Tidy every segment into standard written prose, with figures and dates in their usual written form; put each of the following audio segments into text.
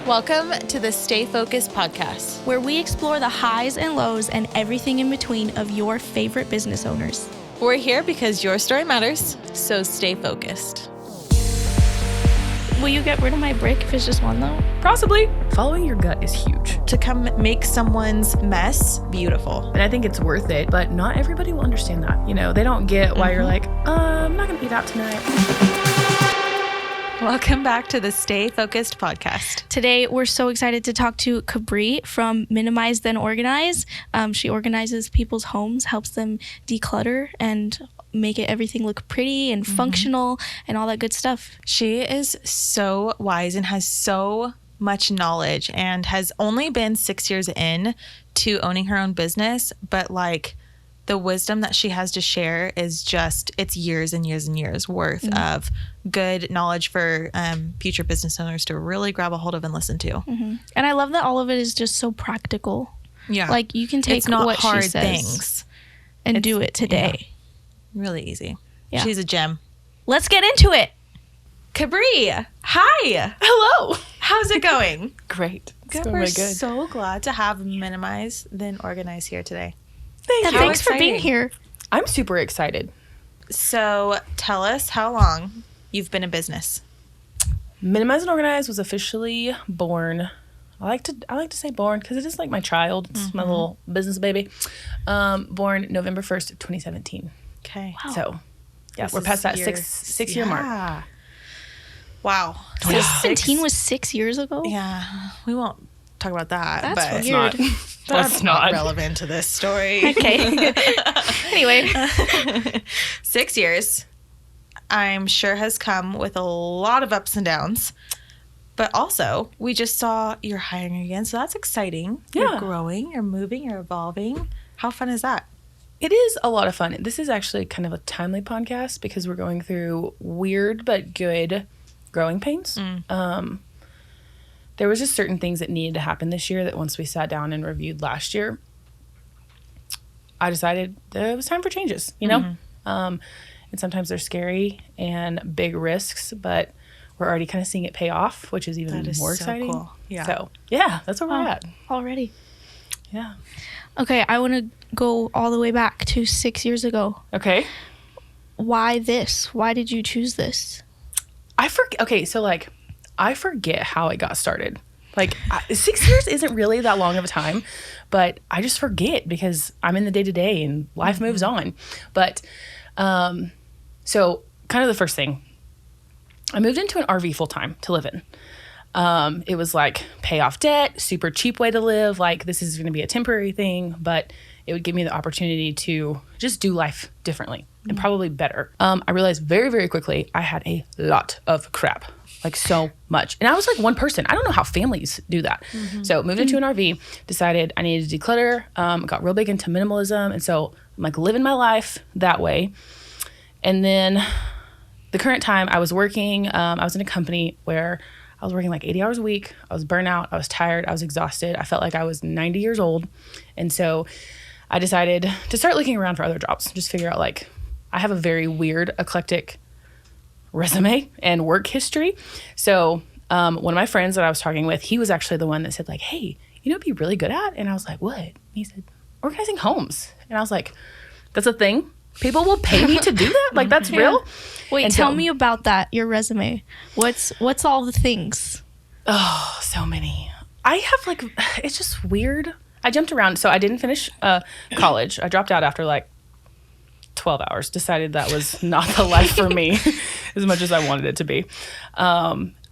Welcome to the Stay Focused podcast, where we explore the highs and lows and everything in between of your favorite business owners. We're here because your story matters, so stay focused. Will you get rid of my brick if it's just one though? Possibly. Following your gut is huge. To come make someone's mess beautiful. And I think it's worth it, but not everybody will understand that. You know, they don't get why you're like, I'm not going to eat out tonight. Welcome back to the Stay Focused podcast. Today, we're so excited to talk to Cabri from Minimize Then Organize. She organizes people's homes, helps them declutter and make it everything look pretty and functional and all that good stuff. She is so wise and has so much knowledge and has only been 6 years in to owning her own business, but like the wisdom that she has to share is just, it's years and years and years worth of good knowledge for future business owners to really grab a hold of and listen to. And I love that all of it is just so practical. Yeah. Like you can take it's not what hard she says things and do it today. Yeah, really easy. Yeah. She's a gem. Let's get into it. Cabri, hi. Hello. How's it going? Great. Good. We're so glad to have Minimize Then Organize here today. And How thanks for exciting. being here. I'm super excited. So tell us how long you've been in business. Minimize and Organize was officially born. I like to say born because it is like my child. It's my little business baby. Born November 1st, 2017. Okay. Wow. So yeah, This we're past that is six year mark. Wow. 2017 was 6 years ago? Yeah. We won't talk about that. That's but weird. That's not not. relevant to this story. Okay. Anyway. 6 years, I'm sure, has come with a lot of ups and downs. But also, we just saw you're hiring again, so that's exciting. Yeah. You're growing, you're moving, you're evolving. How fun is that? It is a lot of fun. This is actually kind of a timely podcast because we're going through weird but good growing pains. There was just certain things that needed to happen this year that once we sat down and reviewed last year, I decided that it was time for changes, you know? And sometimes they're scary and big risks, but we're already kind of seeing it pay off, which is even more exciting. Cool. Yeah. So, yeah, that's where we're at. Already. Yeah. Okay, I want to go all the way back to 6 years ago. Okay. Why this? Why did you choose this? I forget. Okay, so like, I forget how it got started. Like 6 years isn't really that long of a time, but I just forget because I'm in the day to day and life moves on. But so kind of the first thing, I moved into an RV full time to live in. It was like pay off debt, super cheap way to live. Like this is going to be a temporary thing, but it would give me the opportunity to just do life differently and probably better. I realized very, very quickly I had a lot of crap, like so much. And I was like one person. I don't know how families do that. So moved into an RV, decided I needed to declutter, got real big into minimalism. And so I'm like living my life that way. And then the current time I was working, I was in a company where I was working like 80 hours a week. I was burnt out. I was tired. I was exhausted. I felt like I was 90 years old. And so I decided to start looking around for other jobs, just figure out like, I have a very weird, eclectic resume and work history. So one of my friends that I was talking with, he was actually the one that said like, hey, you know what you'd be really good at? And I was like, what? And he said, organizing homes. And I was like, that's a thing? People will pay me to do that? Like that's real? Wait, And tell so- me about that, your resume. What's all the things? Oh, so many. I have like, it's just weird. I jumped around. So I didn't finish college. I dropped out after like 12 hours, decided that was not the life for me as much as I wanted it to be.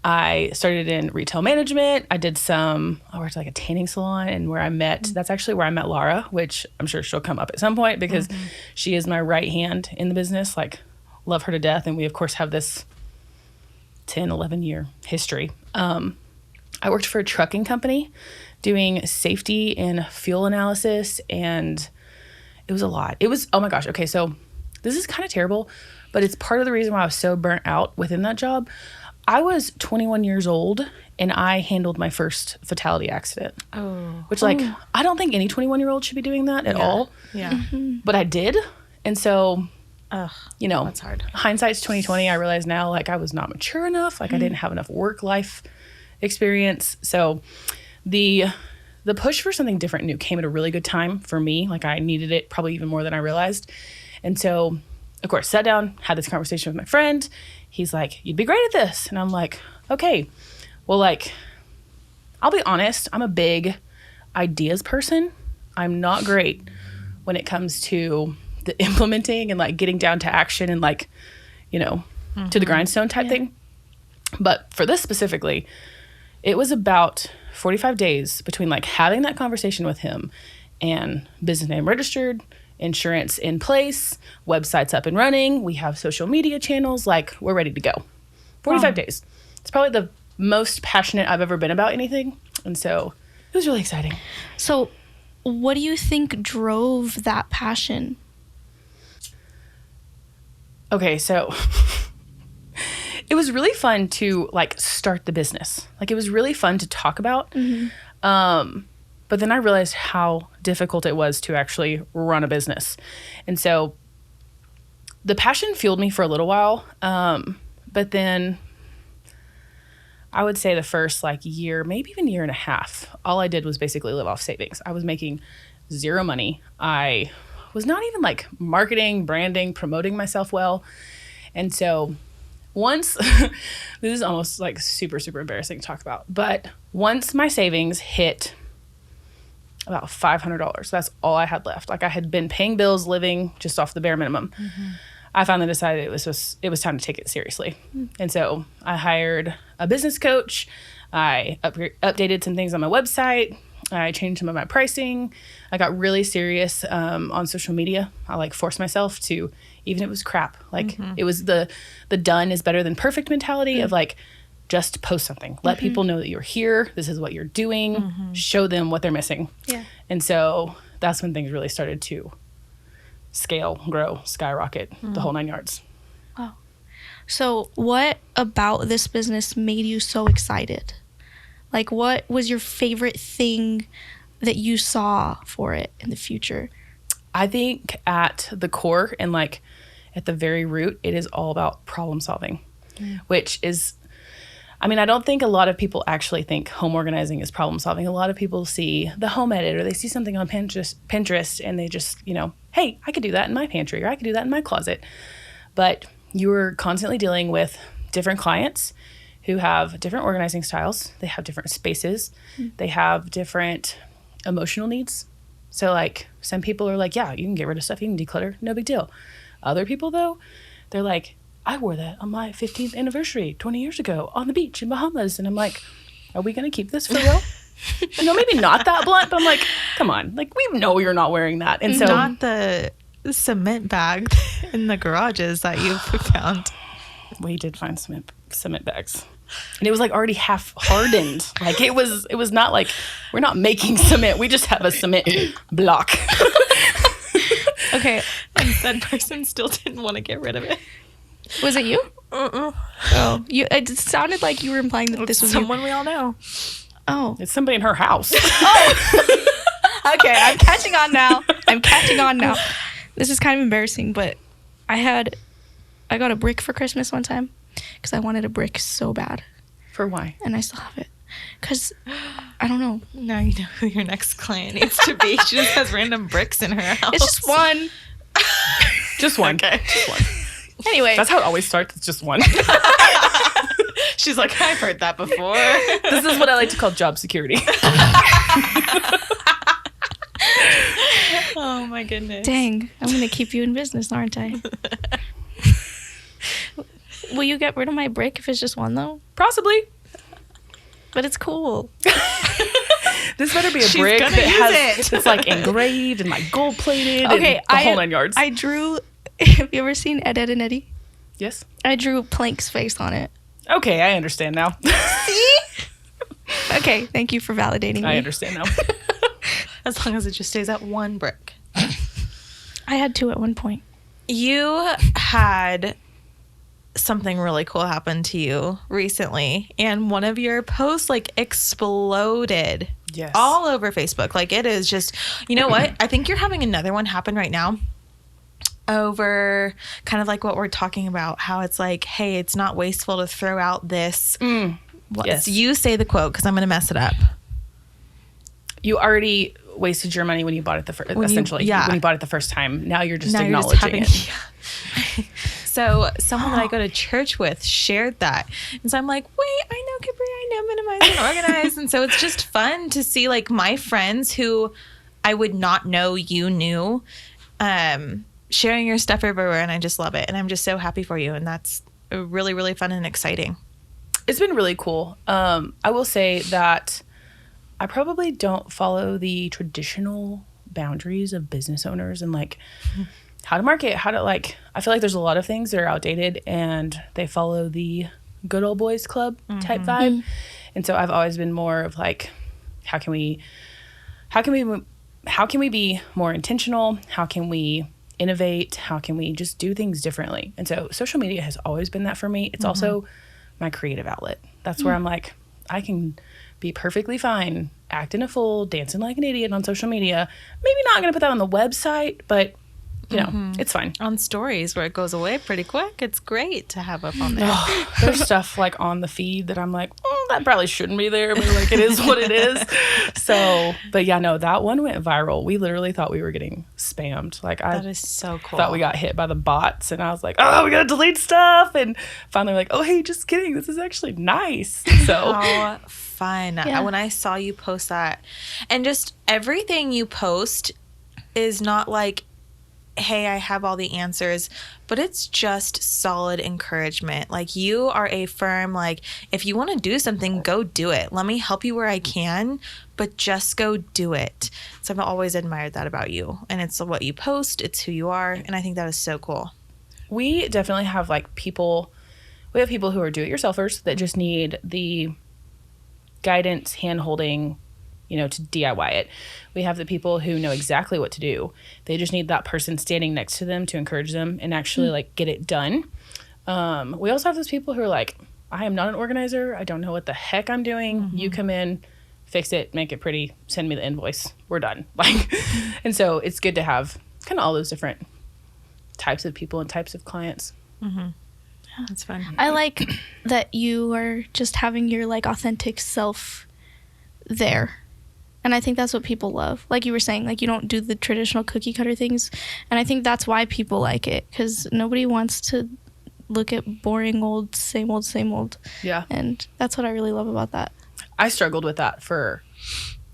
I started in retail management. I worked at like a tanning salon and that's actually where I met Laura, which I'm sure she'll come up at some point because she is my right hand in the business. Like love her to death. And we of course have this 10, 11 year history. I worked for a trucking company doing safety and fuel analysis, and it was a lot. It was, oh my gosh. Okay. So this is kind of terrible, but it's part of the reason why I was so burnt out within that job. I was 21 years old and I handled my first fatality accident. Which I don't think any 21-year-old should be doing that at all. Yeah. But I did. And so, you know, that's hard. Hindsight's 2020. I realize now, like, I was not mature enough. Like, I didn't have enough work-life experience. So the push for something different and new came at a really good time for me. Like I needed it probably even more than I realized. And so, of course, sat down, had this conversation with my friend. He's like, you'd be great at this. And I'm like, okay, well, like, I'll be honest, I'm a big ideas person. I'm not great when it comes to the implementing and like getting down to action and like, you know, to the grindstone type thing. But for this specifically, it was about 45 days between like having that conversation with him and business name registered, insurance in place, websites up and running. We have social media channels. Like we're ready to go. 45 days. It's probably the most passionate I've ever been about anything. And so it was really exciting. So what do you think drove that passion? Okay, so it was really fun to like start the business. Like it was really fun to talk about. But then I realized how difficult it was to actually run a business. And so the passion fueled me for a little while. But then I would say the first like year, maybe even year and a half, all I did was basically live off savings. I was making zero money. I was not even like marketing, branding, promoting myself well. And so once, this is almost like super, super embarrassing to talk about, but once my savings hit about $500, that's all I had left. Like I had been paying bills, living just off the bare minimum. I finally decided it was time to take it seriously. And so I hired a business coach. I updated some things on my website. I changed some of my pricing. I got really serious on social media. I like forced myself to, even if it was crap, like it was the done is better than perfect mentality of like, just post something. Let people know that you're here. This is what you're doing. Show them what they're missing. Yeah. And so that's when things really started to scale, grow, skyrocket, the whole 9 yards. Wow. So what about this business made you so excited? Like what was your favorite thing that you saw for it in the future? I think at the core and like at the very root, it is all about problem solving, which is, I mean, I don't think a lot of people actually think home organizing is problem solving. A lot of people see the home edit or they see something on Pinterest and they just, you know, hey, I could do that in my pantry or I could do that in my closet. But you're constantly dealing with different clients who have different organizing styles. They have different spaces. They have different emotional needs. So like some people are like, yeah, you can get rid of stuff. You can declutter. No big deal. Other people though, they're like, I wore that on my 15th anniversary 20 years ago on the beach in Bahamas. And I'm like, are we going to keep this for real? You know, maybe not that blunt, but I'm like, come on. Like, we know you're not wearing that. And so not the cement bag in the garages that you found. We did find cement bags. And it was like already half hardened. Like it was not like we're not making cement. We just have a cement block. Okay. And that person still didn't want to get rid of it. Was it you? Oh, it sounded like you were implying that this was someone we all know. Oh, It's somebody in her house. okay. I'm catching on now. This is kind of embarrassing, but I got a brick for Christmas one time because I wanted a brick so bad. For why? And I still have it because I don't know. Now you know who your next client needs to be. She just has random bricks in her house. It's just one. Just one. Okay. Just one. Anyway. That's how it always starts. It's just one. She's like, I've heard that before. This is what I like to call job security. Oh my goodness. Dang, I'm going to keep you in business, aren't I? Will you get rid of my brick if it's just one, though? Possibly. But it's cool. This better be a She's brick gonna that use has, it's like engraved and like gold plated Okay, and the whole 9 yards. I drew, have you ever seen Ed, Ed, and Eddie? Yes. I drew Plank's face on it. Okay, I understand now. See? Okay, thank you for validating me. I understand now. As long as it just stays at one brick. I had two at one point. You had something really cool happen to you recently, and one of your posts like exploded all over Facebook. Like it is just, you know what? I think you're having another one happen right now over kind of like what we're talking about, how it's like, hey, it's not wasteful to throw out this Yes. You say the quote because I'm going to mess it up. You already wasted your money when you bought it essentially. When you bought it the first time. Now you're just acknowledging it. So someone that I go to church with shared that. And so I'm like, wait, I know Cabri, I know Minimize and Organize. And so it's just fun to see like my friends who I would not know you knew, sharing your stuff everywhere. And I just love it. And I'm just so happy for you. And that's really, really fun and exciting. It's been really cool. I will say that I probably don't follow the traditional boundaries of business owners and like how to market, how to like, I feel like there's a lot of things that are outdated and they follow the good old boys club type vibe. And so I've always been more of like, how can we be more intentional? How can we innovate? How can we just do things differently? And so social media has always been that for me. It's also my creative outlet. That's where I'm like, I can be perfectly fine acting a fool, dancing like an idiot on social media. Maybe not going to put that on the website, but you know, it's fine. On stories where it goes away pretty quick, it's great to have up on there. There's stuff like on the feed that I'm like, that probably shouldn't be there, but like it is what it is. So, but yeah, no, that one went viral. We literally thought we were getting spammed. Like That is so cool. thought we got hit by the bots, and I was like, oh, we gotta delete stuff. And finally, like, oh, hey, just kidding. This is actually nice. So How fun. Yeah. When I saw you post that, and just everything you post is not like, hey, I have all the answers, but it's just solid encouragement. Like you are a firm, like if you want to do something, go do it. Let me help you where I can, but just go do it. So I've always admired that about you. And it's what you post, it's who you are. And I think that is so cool. we definitely have like people, we have people who are do-it-yourselfers that just need the guidance, hand-holding, you know, to DIY it. We have the people who know exactly what to do. They just need that person standing next to them to encourage them and actually like get it done. We also have those people who are like, I am not an organizer. I don't know what the heck I'm doing. You come in, fix it, make it pretty, send me the invoice. We're done. Like, and so it's good to have kind of all those different types of people and types of clients. That's fun. I like that you are just having your like authentic self there. And I think that's what people love. Like you were saying, like you don't do the traditional cookie cutter things. And I think that's why people like it, because nobody wants to look at boring old, same old, same old. Yeah. And that's what I really love about that. I struggled with that for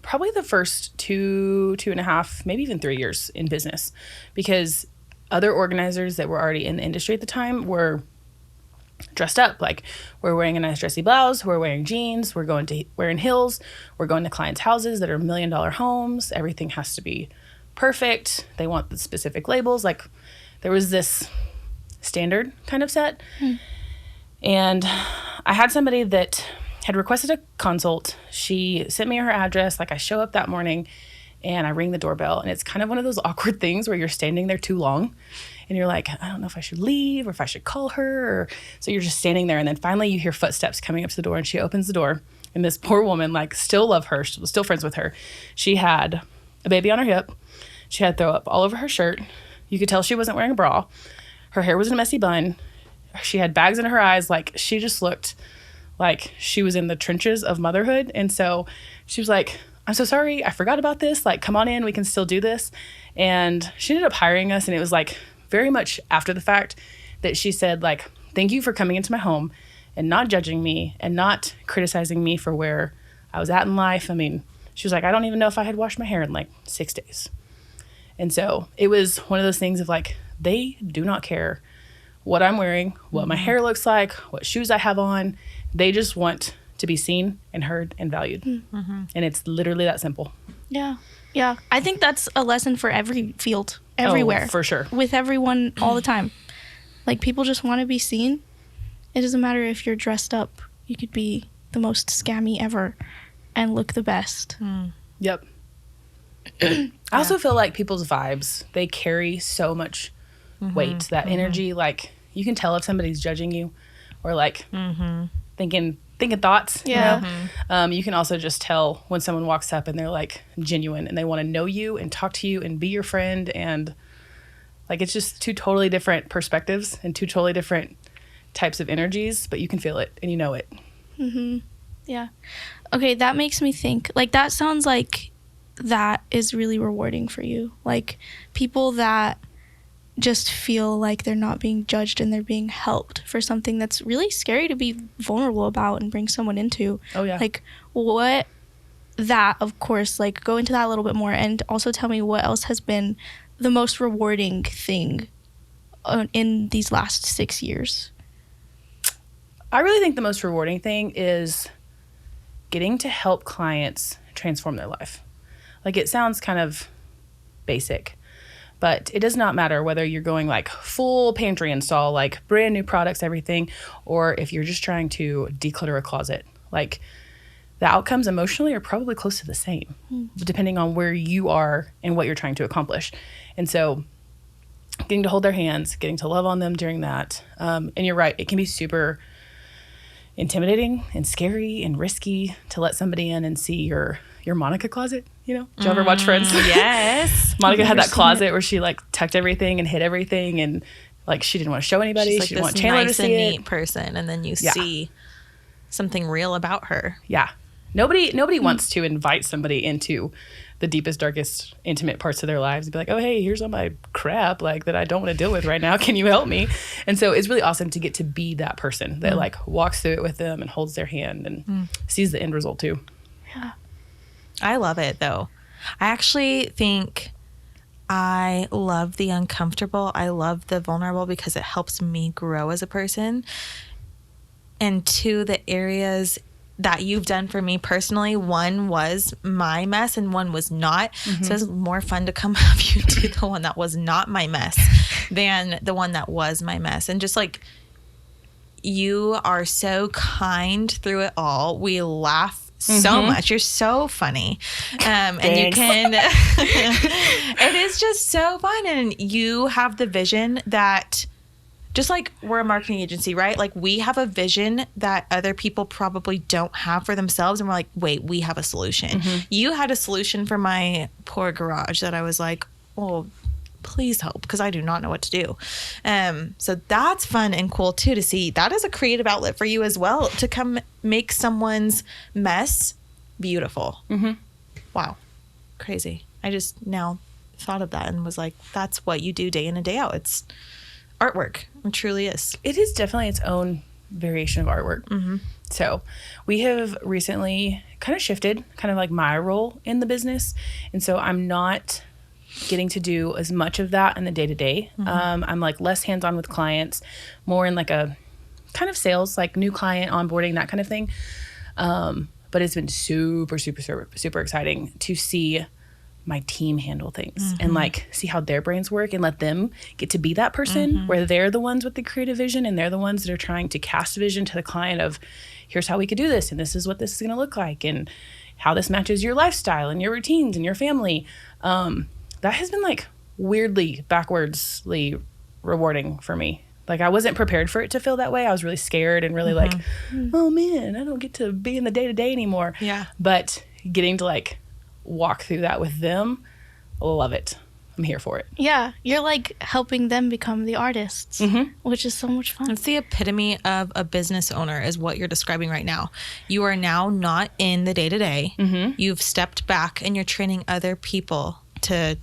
probably the first 2.5, maybe even 3 years in business, because other organizers that were already in the industry at the time were dressed up. Like we're wearing a nice dressy blouse, we're wearing jeans, wearing heels, we're going to clients' houses that are $1 million homes. Everything has to be perfect. They want the specific labels. Like there was this standard kind of set. And I had somebody that had requested a consult. She sent me her address. Like I show up that morning and I ring the doorbell, and it's kind of one of those awkward things where you're standing there too long and you're like, I don't know if I should leave or if I should call her. So you're just standing there, and then finally you hear footsteps coming up to the door, and she opens the door, and this poor woman, like still love her, still friends with her. She had a baby on her hip. She had throw up all over her shirt. You could tell she wasn't wearing a bra. Her hair was in a messy bun. She had bags in her eyes. Like she just looked like she was in the trenches of motherhood. And so she was like, I'm so sorry, I forgot about this. Like, come on in, we can still do this. And she ended up hiring us. And it was like very much after the fact that she said, like, thank you for coming into my home and not judging me and not criticizing me for where I was at in life. I mean, she was like, I don't even know if I had washed my hair in like 6 days. And so it was one of those things of like, they do not care what I'm wearing, what my hair looks like, what shoes I have on. They just want to be seen and heard and valued. And it's literally that simple. Yeah. Yeah. I think that's a lesson for every field, everywhere. Oh, for sure. With everyone all the time. Like people just want to be seen. It doesn't matter if you're dressed up. You could be the most scammy ever and look the best. Yep. I also feel like people's vibes, they carry so much weight, that energy. Like you can tell if somebody's judging you or like thinking thoughts. Yeah. You know? You can also just tell when someone walks up and they're like genuine and they want to know you and talk to you and be your friend. And like it's just two totally different perspectives and two totally different types of energies, but you can feel it and you know it. Yeah. Okay, that makes me think. Like, that sounds like that is really rewarding for you. Like, people that just feel like they're not being judged and they're being helped for something that's really scary to be vulnerable about and bring someone into. Oh, yeah. Like, what that, of course, like, go into that a little bit more, and also tell me what else has been the most rewarding thing in these last 6 years. I really think the most rewarding thing is getting to help clients transform their life. Like, it sounds kind of basic, but it does not matter whether you're going like full pantry install, like brand new products, everything, or if you're just trying to declutter a closet. Like, the outcomes emotionally are probably close to the same, depending on where you are and what you're trying to accomplish. And so getting to hold their hands, getting to love on them during that. And you're right, it can be super intimidating and scary and risky to let somebody in and see your Monica closet. You know, did you ever watch Friends? Yes. Monica had that closet where she like tucked everything and hid everything, and like she didn't want to show anybody. She's like she didn't want this Chandler nice to and see neat it. person, and then you see something real about her. Yeah. Nobody wants to invite somebody into the deepest, darkest, intimate parts of their lives and be like, oh, hey, here's all my crap like that I don't want to deal with right now. Can you help me? And so it's really awesome to get to be that person that like walks through it with them and holds their hand and sees the end result too. Yeah. I love it, though. I actually think I love the uncomfortable. I love the vulnerable because it helps me grow as a person. And two, the areas that you've done for me personally, one was my mess and one was not. So it's more fun to come have you do the one that was not my mess than the one that was my mess. And just like, you are so kind through it all. We laugh so much. You're so funny. And you can, it is just so fun. And you have the vision that, just like we're a marketing agency, right? Like, we have a vision that other people probably don't have for themselves. And we're like, wait, we have a solution. You had a solution for my poor garage that I was like, oh, please help, because I do not know what to do. So that's fun and cool too, to see that as a creative outlet for you as well, to come make someone's mess beautiful. Wow. Crazy. I just now thought of that and was like, that's what you do day in and day out. It's artwork. It truly is. It is definitely its own variation of artwork. So we have recently kind of shifted kind of like my role in the business. And so I'm not getting to do as much of that in the day-to-day. I'm like less hands-on with clients, more in like a kind of sales, like new client onboarding, that kind of thing. But it's been super, super, super, super exciting to see my team handle things and like see how their brains work and let them get to be that person where they're the ones with the creative vision and they're the ones that are trying to cast vision to the client of, here's how we could do this and this is what this is going to look like and how this matches your lifestyle and your routines and your family. That has been like weirdly backwardsly rewarding for me. Like, I wasn't prepared for it to feel that way. I was really scared and really like, oh man, I don't get to be in the day-to-day anymore. Yeah. But getting to like walk through that with them, love it. I'm here for it. Yeah, you're like helping them become the artists, which is so much fun. It's the epitome of a business owner, is what you're describing right now. You are now not in the day-to-day. You've stepped back and you're training other people to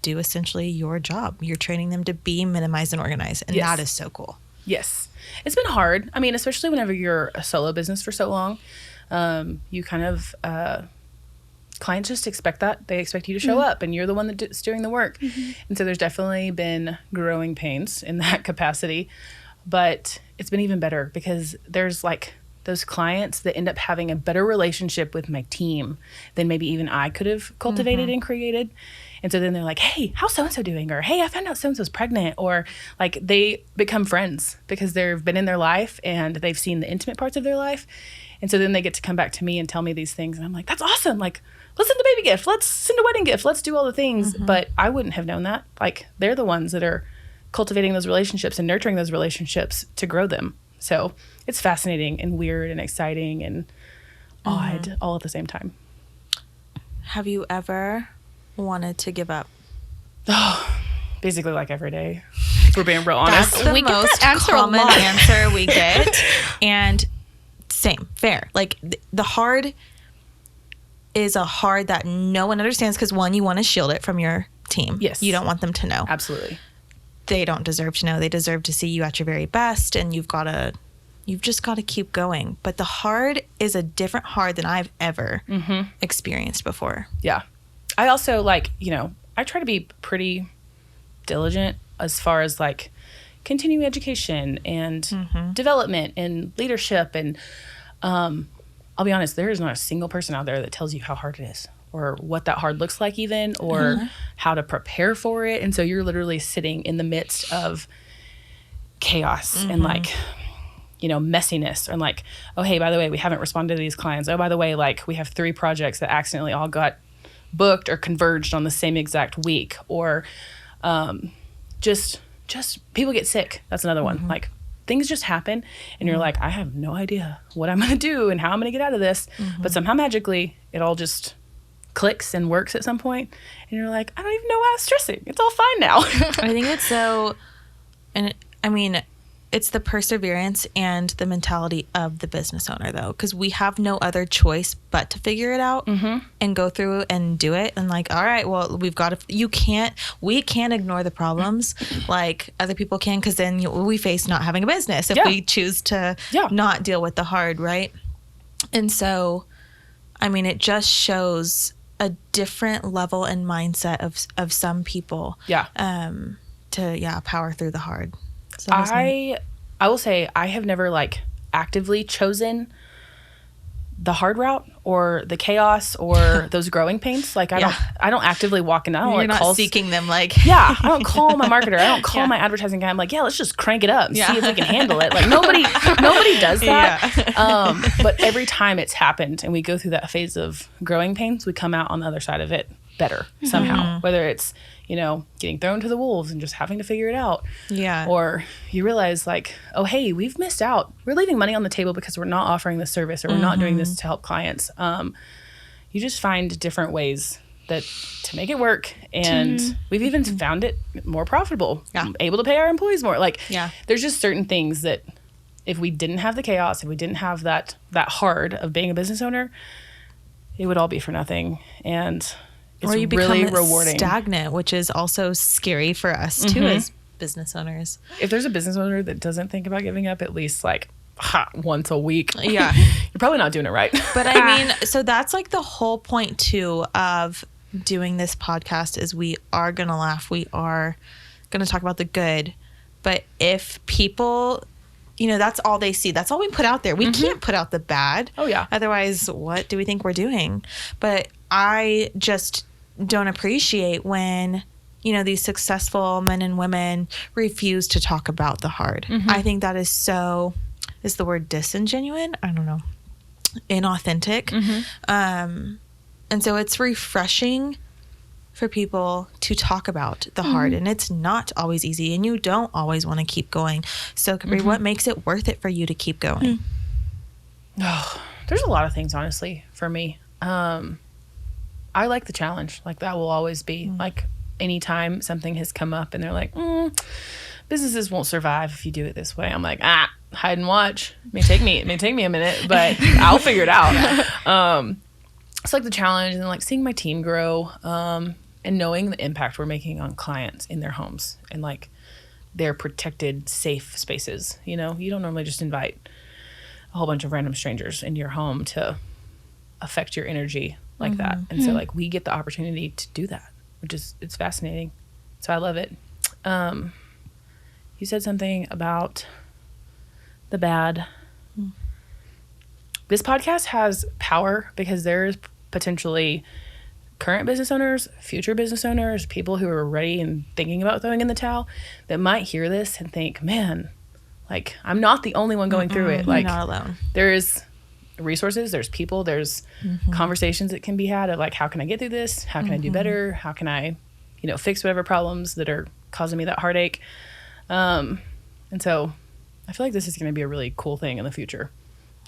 do essentially your job. You're training them to be minimized and organized. And that is so cool. Yes. It's been hard. I mean, especially whenever you're a solo business for so long, you kind of, clients just expect that. They expect you to show up and you're the one that's doing the work. And so there's definitely been growing pains in that capacity, but it's been even better because there's like those clients that end up having a better relationship with my team than maybe even I could have cultivated and created. And so then they're like, hey, how's so-and-so doing? Or, hey, I found out so-and-so's pregnant. Or like they become friends because they've been in their life and they've seen the intimate parts of their life. And so then they get to come back to me and tell me these things. And I'm like, that's awesome. Like, let's send a baby gift. Let's send a wedding gift. Let's do all the things. But I wouldn't have known that. Like, they're the ones that are cultivating those relationships and nurturing those relationships to grow them. So it's fascinating and weird and exciting and odd all at the same time. Have you ever wanted to give up? Oh, basically like every day. If we're being real honest. That's the We get most that answer a common lot. answer we get. And Same. Fair. Like the hard is a hard that no one understands because one, you want to shield it from your team. Yes. You don't want them to know. Absolutely. They don't deserve to know. They deserve to see you at your very best, and you've just got to keep going. But the hard is a different hard than I've ever experienced before. Yeah. I also like, I try to be pretty diligent as far as like continuing education and development and leadership. And I'll be honest, there is not a single person out there that tells you how hard it is or what that hard looks like even, or how to prepare for it. And so you're literally sitting in the midst of chaos and like, messiness, and like, oh, hey, by the way, we haven't responded to these clients. Oh, by the way, like we have 3 projects that accidentally all got booked or converged on the same exact week, or just people get sick. That's another one. Like things just happen and you're like, I have no idea what I'm going to do and how I'm going to get out of this. But somehow magically it all just clicks and works at some point, and you're like, I don't even know why I was stressing. It's all fine now. I think it's so, and I mean, it's the perseverance and the mentality of the business owner, though, because we have no other choice but to figure it out and go through and do it. And like, all right, well, we can't ignore the problems like other people can, because then we face not having a business if we choose to not deal with the hard, right? And so, I mean, it just shows a different level and mindset of some people to power through the hard. So I will say I have never like actively chosen the hard route or the chaos or those growing pains. Like I don't actively walk in. I don't You're like not seeking them like I don't call my marketer. I don't call my advertising guy. I'm like, let's just crank it up and see if we can handle it. Like nobody does that. But every time it's happened and we go through that phase of growing pains, we come out on the other side of it better somehow. Whether it's getting thrown to the wolves and just having to figure it out. Yeah. Or you realize like, oh, hey, we've missed out. We're leaving money on the table because we're not offering this service or we're not doing this to help clients. You just find different ways to make it work. And we've even found it more profitable. Yeah. Able to pay our employees more. Like, there's just certain things that if we didn't have the chaos, if we didn't have that hard of being a business owner, it would all be for nothing. And it's or you really become rewarding. Stagnant, which is also scary for us too as business owners. If there's a business owner that doesn't think about giving up at least like once a week, you're probably not doing it right. But I mean, so that's like the whole point too of doing this podcast is we are going to laugh. We are going to talk about the good. But if people, that's all they see. That's all we put out there. We can't put out the bad. Oh, yeah. Otherwise, what do we think we're doing? But I just don't appreciate when, these successful men and women refuse to talk about the hard. I think that is the word disingenuine? I don't know. Inauthentic. And so it's refreshing for people to talk about the hard, and it's not always easy, and you don't always want to keep going. So Cabri, what makes it worth it for you to keep going? Oh, there's a lot of things, honestly, for me. I like the challenge. Like that will always be like anytime something has come up and they're like, businesses won't survive if you do it this way. I'm like, hide and watch. It may take me a minute, but I'll figure it out. It's like the challenge and like seeing my team grow, and knowing the impact we're making on clients in their homes and like their protected, safe spaces. You don't normally just invite a whole bunch of random strangers into your home to affect your energy like that. And so like we get the opportunity to do that, which is, it's fascinating. So I love it. You said something about the bad. This podcast has power because there's potentially current business owners, future business owners, people who are ready and thinking about throwing in the towel that might hear this and think, man, like I'm not the only one going through it. Like you're not alone. There is resources, there's people, there's conversations that can be had of like, how can I get through this? How can I do better? How can I, fix whatever problems that are causing me that heartache? And so I feel like this is going to be a really cool thing in the future,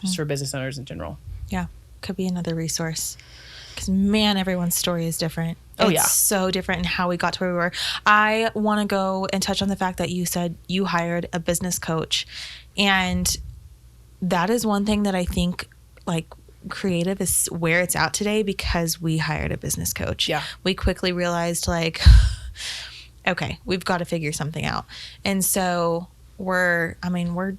just for business owners in general. Yeah. Could be another resource. Because, man, everyone's story is different. Oh, it's so different in how we got to where we were. I want to go and touch on the fact that you said you hired a business coach. And that is one thing that I think like creative is where it's at today because we hired a business coach. Yeah. We quickly realized like, okay, we've got to figure something out. And so we're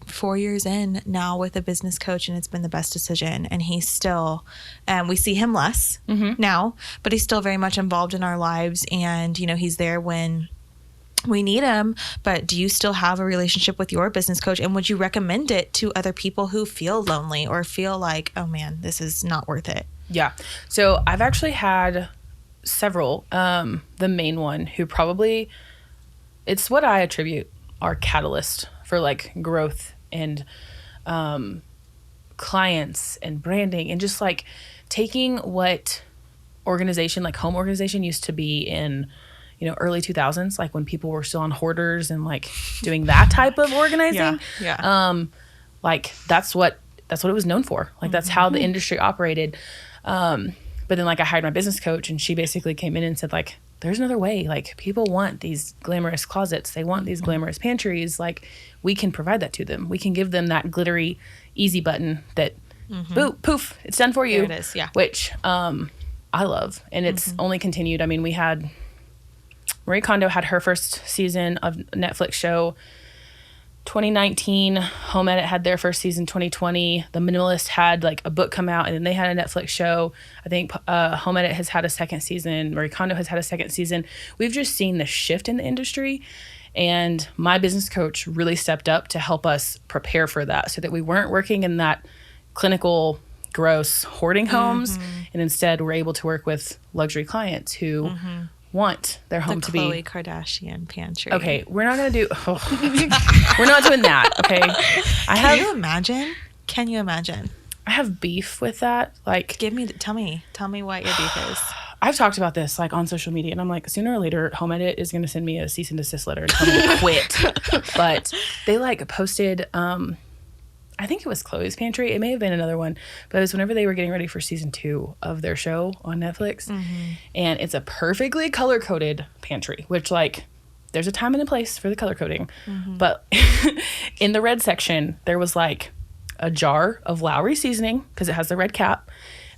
4 years in now with a business coach, and it's been the best decision. And he's still, we see him less now, but he's still very much involved in our lives. And, you know, he's there when we need him. But do you still have a relationship with your business coach? And would you recommend it to other people who feel lonely or feel like, oh man, this is not worth it? Yeah. So I've actually had several. The main one who probably, it's what I attribute our catalyst for like growth and clients and branding and just like taking what organization, like home organization used to be in, you know, early 2000s, like when people were still on hoarders and like doing that type of organizing. Like that's what it was known for. Like that's how the industry operated. But then like I hired my business coach, and she basically came in and said like, there's another way. Like people want these glamorous closets. They want these glamorous pantries. Like we can provide that to them. We can give them that glittery easy button that boop, poof, it's done for you. There it is. Yeah. Which I love. And it's only continued. I mean, we had Marie Kondo had her first season of Netflix show 2019. Home Edit had their first season 2020. The Minimalist had like a book come out, and then they had a Netflix show. I think Home Edit has had a second season. Marie Kondo has had a second season. We've just seen the shift in the industry, and my business coach really stepped up to help us prepare for that so that we weren't working in that clinical, gross hoarding homes, and instead we're able to work with luxury clients who want their home to be Khloe Kardashian pantry. Okay, we're not gonna do. We're not doing that. Okay, Can you imagine? Can you imagine? I have beef with that. Like, Tell me what your beef is. I've talked about this like on social media, and I'm like, sooner or later, Home Edit is gonna send me a cease and desist letter and tell me to quit. But they like posted. I think it was Chloe's Pantry. It may have been another one, but it was whenever they were getting ready for season 2 of their show on Netflix. And it's a perfectly color-coded pantry, which like there's a time and a place for the color coding. But in the red section, there was like a jar of Lowry seasoning because it has the red cap.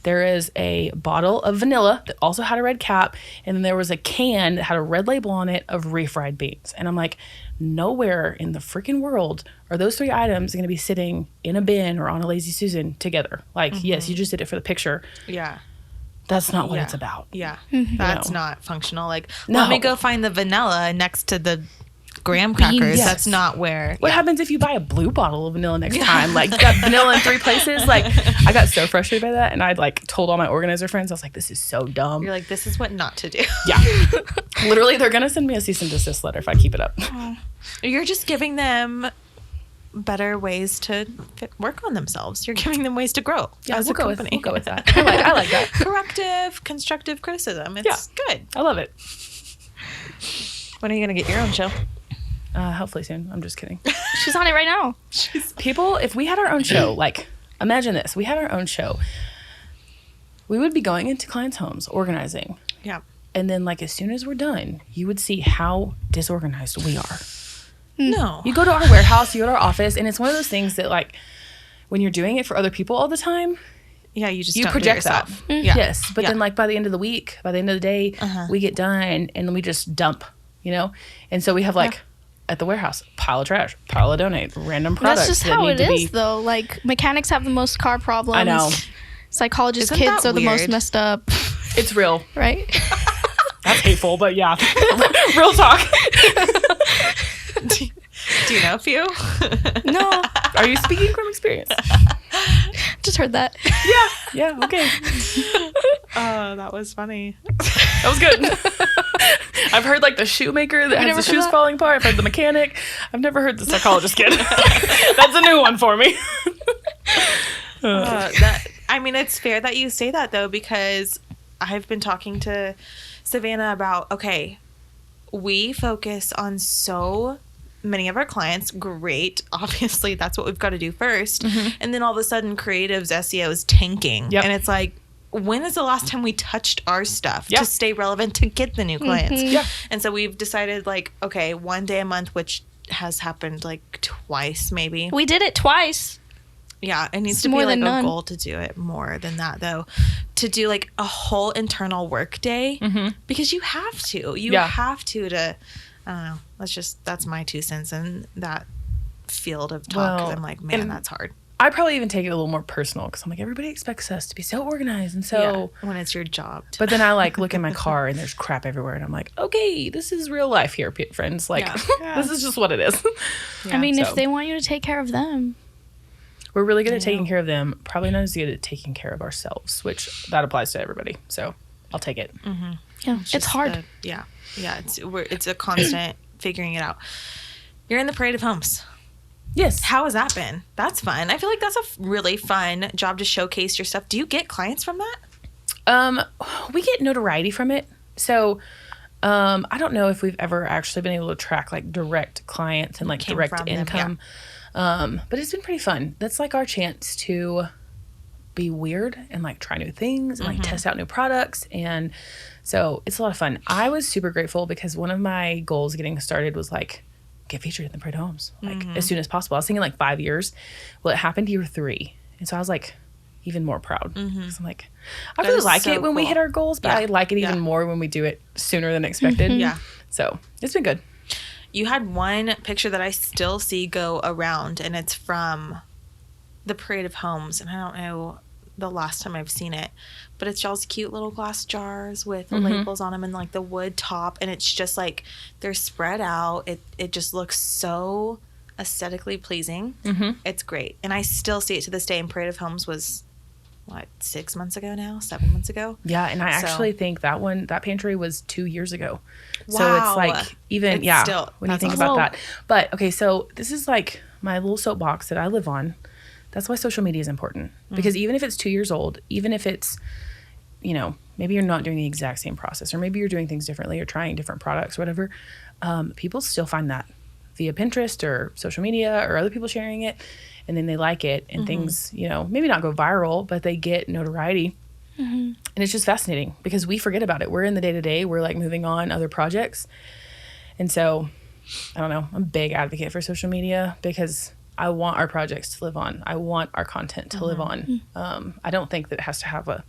There is a bottle of vanilla that also had a red cap. And then there was a can that had a red label on it of refried beans. And I'm like, nowhere in the freaking world are those 3 items going to be sitting in a bin or on a Lazy Susan together. Like, yes, you just did it for the picture. Yeah. That's not what it's about. Yeah. That's not functional. Like, No. let me go find the vanilla next to the graham crackers. Yes. That's not where. What happens if you buy a blue bottle of vanilla next time? Like, you got vanilla in 3 places. Like, I got so frustrated by that. And I'd like told all my organizer friends, I was like, this is so dumb. You're like, this is what not to do. Yeah. Literally, they're going to send me a cease and desist letter if I keep it up. You're just giving them better ways to work on themselves. You're giving them ways to grow as a company. We'll go with that. I like that. Corrective, constructive criticism. It's good. I love it. When are you going to get your own show? Hopefully soon. I'm just kidding. She's on it right now. People, if we had our own show, like, imagine this. We had our own show. We would be going into clients' homes, organizing. Yeah. And then, like, as soon as we're done, you would see how disorganized we are. No. You go to our warehouse, you go to our office, and it's one of those things that, like, when you're doing it for other people all the time, Yeah, you just you don't project do it that. yourself. Yeah. Yes. But Yeah. then, like, by the end of the week, by the end of the day, we get done and we just dump, you know? And so we have, like, at the warehouse, pile of trash, pile of donate, random products. That's just how it is, though. Like, mechanics have the most car problems. I know. Psychologists' Isn't kids that are the most weird? messed up, It's real. right? That's hateful, but yeah. Real talk. Do you know a few? No, Are you speaking from experience? just heard that. Yeah, okay. Oh, that was funny. That was good. I've heard like the shoemaker that has never the heard shoes that? falling apart. I've heard the mechanic. I've never heard the psychologist kid. That's a new one for me. It's fair that you say that though, because I've been talking to Savannah about, okay, we focus on so many of our clients. Great. Obviously, that's what we've got to do first. And then all of a sudden, creative's SEO is tanking. Yep. And it's like, when is the last time we touched our stuff Yeah. to stay relevant to get the new clients? Yeah. And so we've decided, like, okay, 1 day a month, which has happened like twice maybe. We did it twice. Yeah, it needs It's to more be like than a none. goal to do it more than that, though. To do like a whole internal work day, because you have to. You Yeah. have to. I don't know. That's my 2 cents in that field of talk. 'Cause Well, I'm like, man, and that's hard. I probably even take it a little more personal because I'm like, everybody expects us to be so organized. And so, When it's your job. but then I like look in my car and there's crap everywhere. And I'm like, okay, this is real life here, friends. Like, Yeah. this is just what it is. I mean, so- if they want you to take care of them. We're really good at taking care of them. Probably not as good at taking care of ourselves, which that applies to everybody. So I'll take it. Yeah, it's hard. Yeah. It's a constant figuring it out. You're in the Parade of Homes. Yes. How has that been? That's fun. I feel like that's a really fun job to showcase your stuff. Do you get clients from that? We get notoriety from it. So I don't know if we've ever actually been able to track like direct clients and like Came direct from them, income. But it's been pretty fun. That's like our chance to be weird and like try new things and like test out new products. And so it's a lot of fun. I was super grateful because one of my goals getting started was like, get featured in the Parade Homes like as soon as possible. I was thinking like 5 years. Well, it happened year 3. And so I was like even more proud. 'Cause I'm like, I That really is like so it when we cool. hit our goals, but Yeah. I like it even Yeah. more when we do it sooner than expected. Yeah. So it's been good. You had one picture that I still see go around, and it's from the Parade of Homes, and I don't know the last time I've seen it, but it's y'all's cute little glass jars with the labels on them and like the wood top, and it's just like they're spread out. It just looks so aesthetically pleasing. It's great, and I still see it to this day. And Parade of Homes was what, 6 months ago now, 7 months ago. Yeah, and I So- actually think that pantry was 2 years ago. So Wow. it's like even It's still- when you that's think awesome. about that. But okay, so this is like my little soapbox that I live on. That's why social media is important because even if it's 2 years old, even if it's maybe you're not doing the exact same process, or maybe you're doing things differently or trying different products, or whatever, people still find that via Pinterest or social media or other people sharing it, and then they like it, and things, maybe not go viral, but they get notoriety. And it's just fascinating because we forget about it. We're in the day-to-day. We're like moving on other projects. And so, I don't know. I'm a big advocate for social media because I want our projects to live on. I want our content to live on. I don't think that it has to have a,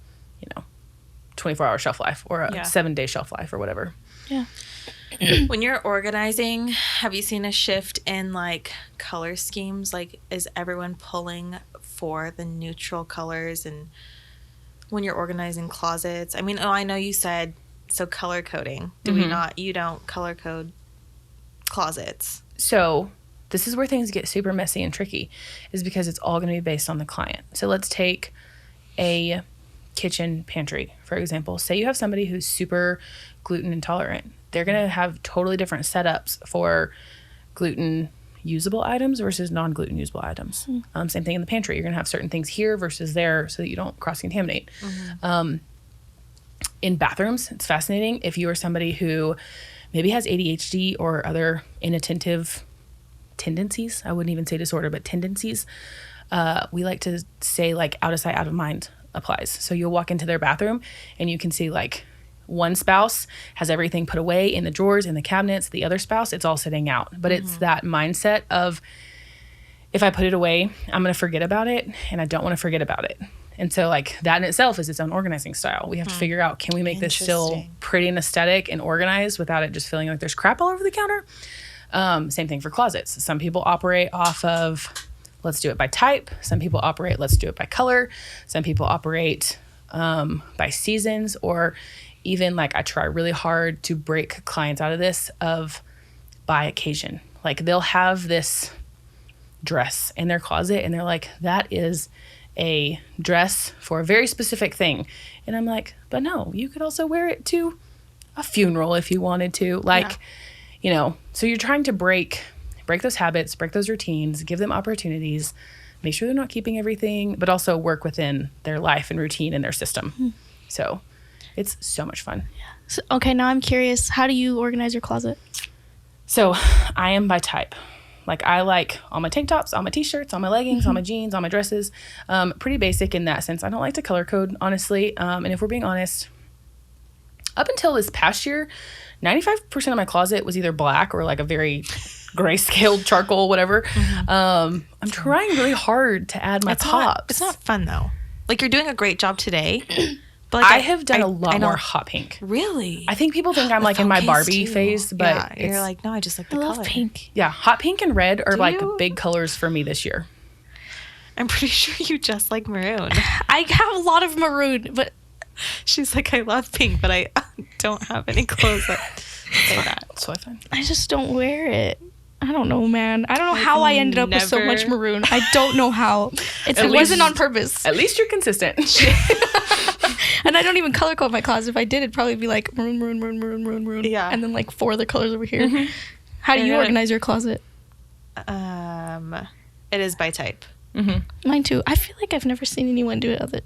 24-hour shelf life or a 7-day shelf life or whatever. Yeah. When you're organizing, have you seen a shift in like color schemes? Like, is everyone pulling for the neutral colors? And when you're organizing closets, I mean, I know you said so color coding. Do we not? You don't color code closets. So this is where things get super messy and tricky, is because it's all going to be based on the client. So let's take a kitchen pantry, for example. Say you have somebody who's super gluten intolerant. They're going to have totally different setups for gluten usable items versus non-gluten usable items. Same thing in the pantry. You're going to have certain things here versus there so that you don't cross-contaminate. In bathrooms, it's fascinating. If you are somebody who maybe has ADHD or other inattentive tendencies, I wouldn't even say disorder, but tendencies, we like to say like out of sight, out of mind applies. So you'll walk into their bathroom and you can see like one spouse has everything put away in the drawers, in the cabinets. The other spouse, it's all sitting out. But it's that mindset of, if I put it away, I'm going to forget about it, and I don't want to forget about it. And so like that in itself is its own organizing style. We have to figure out, can we make this still Interesting. pretty and aesthetic and organized without it just feeling like there's crap all over the counter? Same thing for closets. Some people operate off of, let's do it by type. Some people operate, let's do it by color. Some people operate by seasons, or even like I try really hard to break clients out of this of by occasion. Like they'll have this dress in their closet and they're like, that is a dress for a very specific thing. And I'm like, but no, you could also wear it to a funeral if you wanted to. Like, so you're trying to break those habits, break those routines, give them opportunities, make sure they're not keeping everything, but also work within their life and routine and their system. So it's so much fun. So, okay, now I'm curious. How do you organize your closet? So I am by type. Like I like all my tank tops, all my t-shirts, all my leggings, all my jeans, all my dresses. Pretty basic in that sense. I don't like to color code, honestly. And if we're being honest, up until this past year, 95% of my closet was either black or like a very grayscale charcoal, whatever. I'm trying really hard to add my pops. It's not fun though. Like you're doing a great job today. But like I have done a lot more hot pink. Really? I think people think I'm like in my Barbie too. phase, but yeah, you're like, no, I just like the I color. love pink. yeah, hot pink and red are like you? big colors for me this year. I'm pretty sure you just like maroon. I have a lot of maroon, but She's like, I love pink, but I don't have any clothes that say that. So I find I just don't wear it. I don't know, man. I don't know how I ended up with so much never- maroon. I don't know how. It At wasn't least- on purpose. at least you're consistent. And I don't even color code my closet. If I did, it'd probably be like maroon, maroon, maroon, maroon, maroon, maroon. Yeah. And then like 4 other colors over here. How do And you you're like- organize your closet? It is by type. Mine too. I feel like I've never seen anyone do it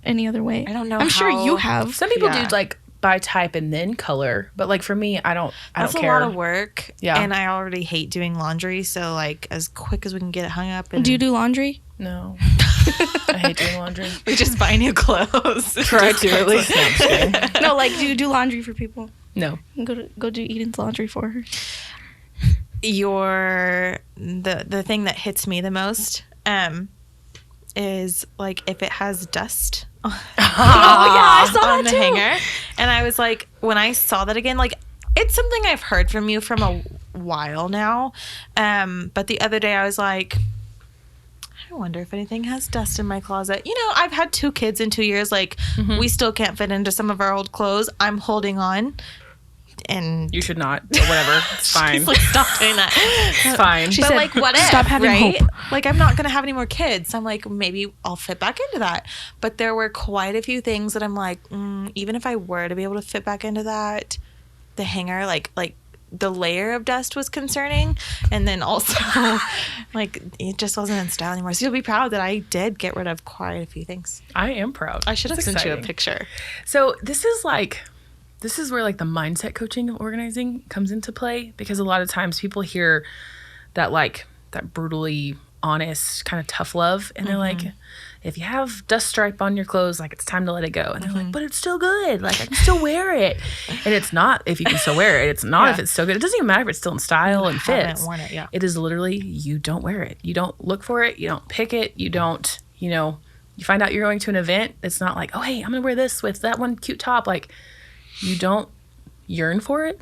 any other way. I don't know I'm sure how- you have. Some people Yeah. do like by type and then color, but like for me, I don't That's care. a lot of work. Yeah. And I already hate doing laundry. So like as quick as we can get it hung up. And Do you do laundry? No, I hate doing laundry. we just buy new clothes. Try to at least. No, I'm just kidding. No, like do you do laundry for people? No. Go do Eden's laundry for her. The thing that hits me the most is like if it has dust Oh yeah, I saw on that the too. hanger. And I was like, when I saw that again, like it's something I've heard from you from a while now. But the other day I was like, I wonder if anything has dust in my closet. You know, I've had 2 kids in 2 years. Like we still can't fit into some of our old clothes. I'm holding on. And You should not, but whatever. It's fine. she's like, stop doing that. It's fine. She But said, like, what if? "Stop having right? hope." Like, I'm not gonna have any more kids. I'm like, maybe I'll fit back into that. But there were quite a few things that I'm like, even if I were to be able to fit back into that, the hanger, like the layer of dust was concerning, and then also, like, it just wasn't in style anymore. So you'll be proud that I did get rid of quite a few things. I am proud. I should have It's sent you a exciting. picture. So this is where like the mindset coaching of organizing comes into play, because a lot of times people hear that like that brutally honest kind of tough love, and they're like, if you have dust stripe on your clothes, like it's time to let it go. And they're like, but it's still good, like I can still wear it. And it's not if you can still wear it, it's not if it's still good. It doesn't even matter if it's still in style and haven't fits. worn it, yeah. It is literally, you don't wear it, you don't look for it, you don't pick it, you don't, you find out you're going to an event, it's not like, oh hey, I'm gonna wear this with that one cute top. Like, you don't yearn for it.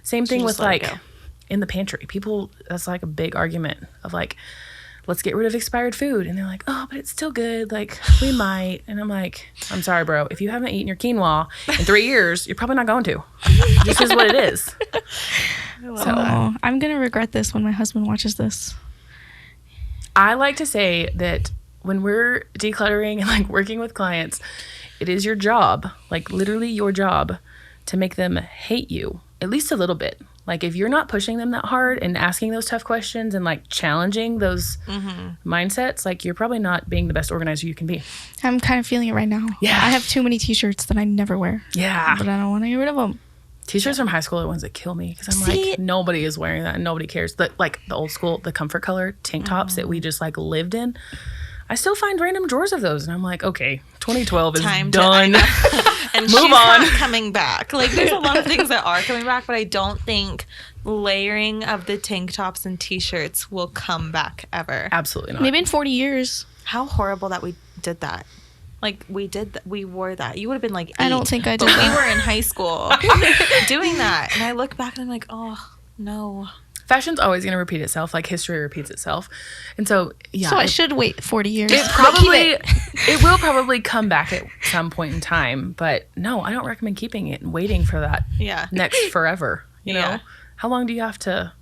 Same thing with just let it like go. in the pantry. People, that's like a big argument of like, let's get rid of expired food. And they're like, oh, but it's still good. Like, we might. And I'm like, I'm sorry, bro. If you haven't eaten your quinoa in 3 years, you're probably not going to. This is what it is. So Oh, I'm gonna regret this when my husband watches this. I like to say that when we're decluttering and like working with clients, it is your job, like literally your job, to make them hate you at least a little bit. Like if you're not pushing them that hard and asking those tough questions and like challenging those mindsets, like you're probably not being the best organizer you can be. I'm kind of feeling it right now. Yeah. I have too many t-shirts that I never wear. Yeah. But I don't want to get rid of them. T-shirts from high school are the ones that kill me, because I'm See? like, nobody is wearing that and nobody cares. The old school, the comfort color tank tops that we just like lived in. I still find random drawers of those, and I'm like, okay, 2012 is Time done. And Move she's on. not coming back. Like there's a lot of things that are coming back, but I don't think layering of the tank tops and t-shirts will come back ever. Absolutely not. Maybe in 40 years. How horrible that we did that. Like we wore that. You would have been like 8, I don't think I but did we that. were in high school doing that, and I look back and I'm like, oh no. Fashion's always going to repeat itself, like history repeats itself. And so, yeah. So I should wait 40 years. It probably, it will probably come back at some point in time, but no, I don't recommend keeping it and waiting for that Yeah. next forever. You know, Yeah. how long do you have to?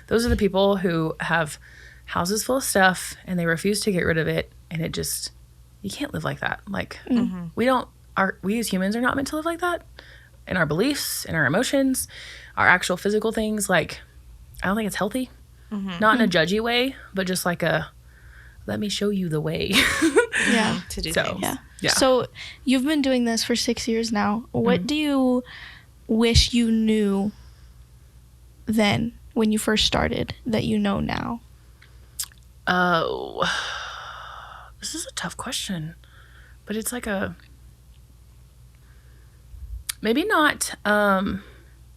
Those are the people who have houses full of stuff and they refuse to get rid of it, and it just, you can't live like that. Like we as humans are not meant to live like that. In our beliefs, in our emotions, our actual physical things, like I don't think it's healthy. Not in a judgy way, but just like a, let me show you the way. Yeah. To do So, things. Yeah. Yeah. So you've been doing this for 6 years now. What do you wish you knew then when you first started that you know now? Oh, this is a tough question, but it's like maybe not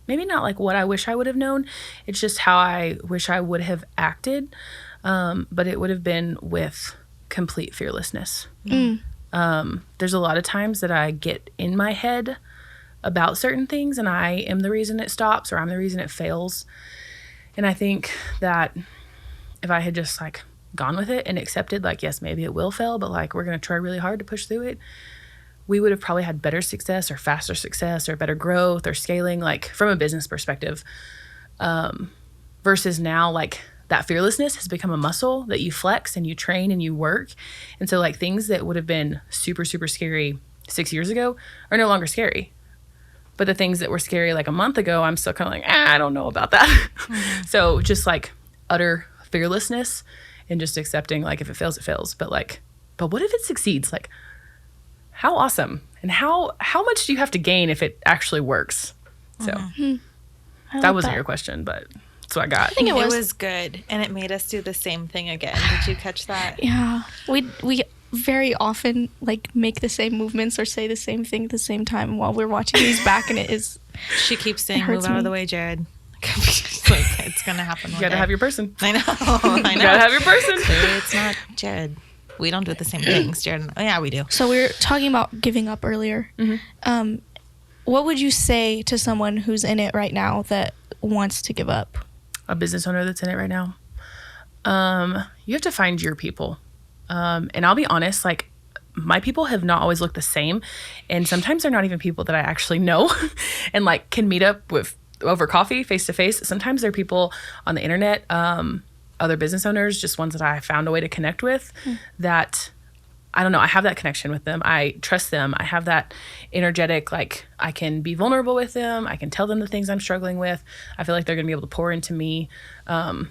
maybe not like what I wish I would have known. It's just how I wish I would have acted. But it would have been with complete fearlessness. There's a lot of times that I get in my head about certain things and I am the reason it stops or I'm the reason it fails. And I think that if I had just like gone with it and accepted like, yes, maybe it will fail, but like we're going to try really hard to push through it, we would have probably had better success or faster success or better growth or scaling, like from a business perspective. Versus now, like that fearlessness has become a muscle that you flex and you train and you work. And so like things that would have been super, super scary 6 years ago are no longer scary. But the things that were scary like a month ago, I'm still kind of like, I don't know about that. So just like utter fearlessness and just accepting like if it fails, it fails. But what if it succeeds? Like how awesome. And how much do you have to gain if it actually works? So that wasn't your question, but that's what I got. I think it was good, and it made us do the same thing again. Did you catch that? Yeah, we very often like make the same movements or say the same thing at the same time while we're watching these back, and it is. She keeps saying, "Move hurts out of me. the way, Jared." It's like it's gonna happen. You gotta have your person. I know. I know. You gotta have your person. It's not Jared. We don't do the same things, Jared. Oh, yeah, we do. So we were talking about giving up earlier. What would you say to someone who's in it right now that wants to give up? A business owner that's in it right now. You have to find your people. And I'll be honest, like my people have not always looked the same. And sometimes they're not even people that I actually know and like can meet up with over coffee face to face. Sometimes they're people on the internet, other business owners, just ones that I found a way to connect with that I don't know. I have that connection with them. I trust them. I have that energetic, like I can be vulnerable with them. I can tell them the things I'm struggling with. I feel like they're going to be able to pour into me. I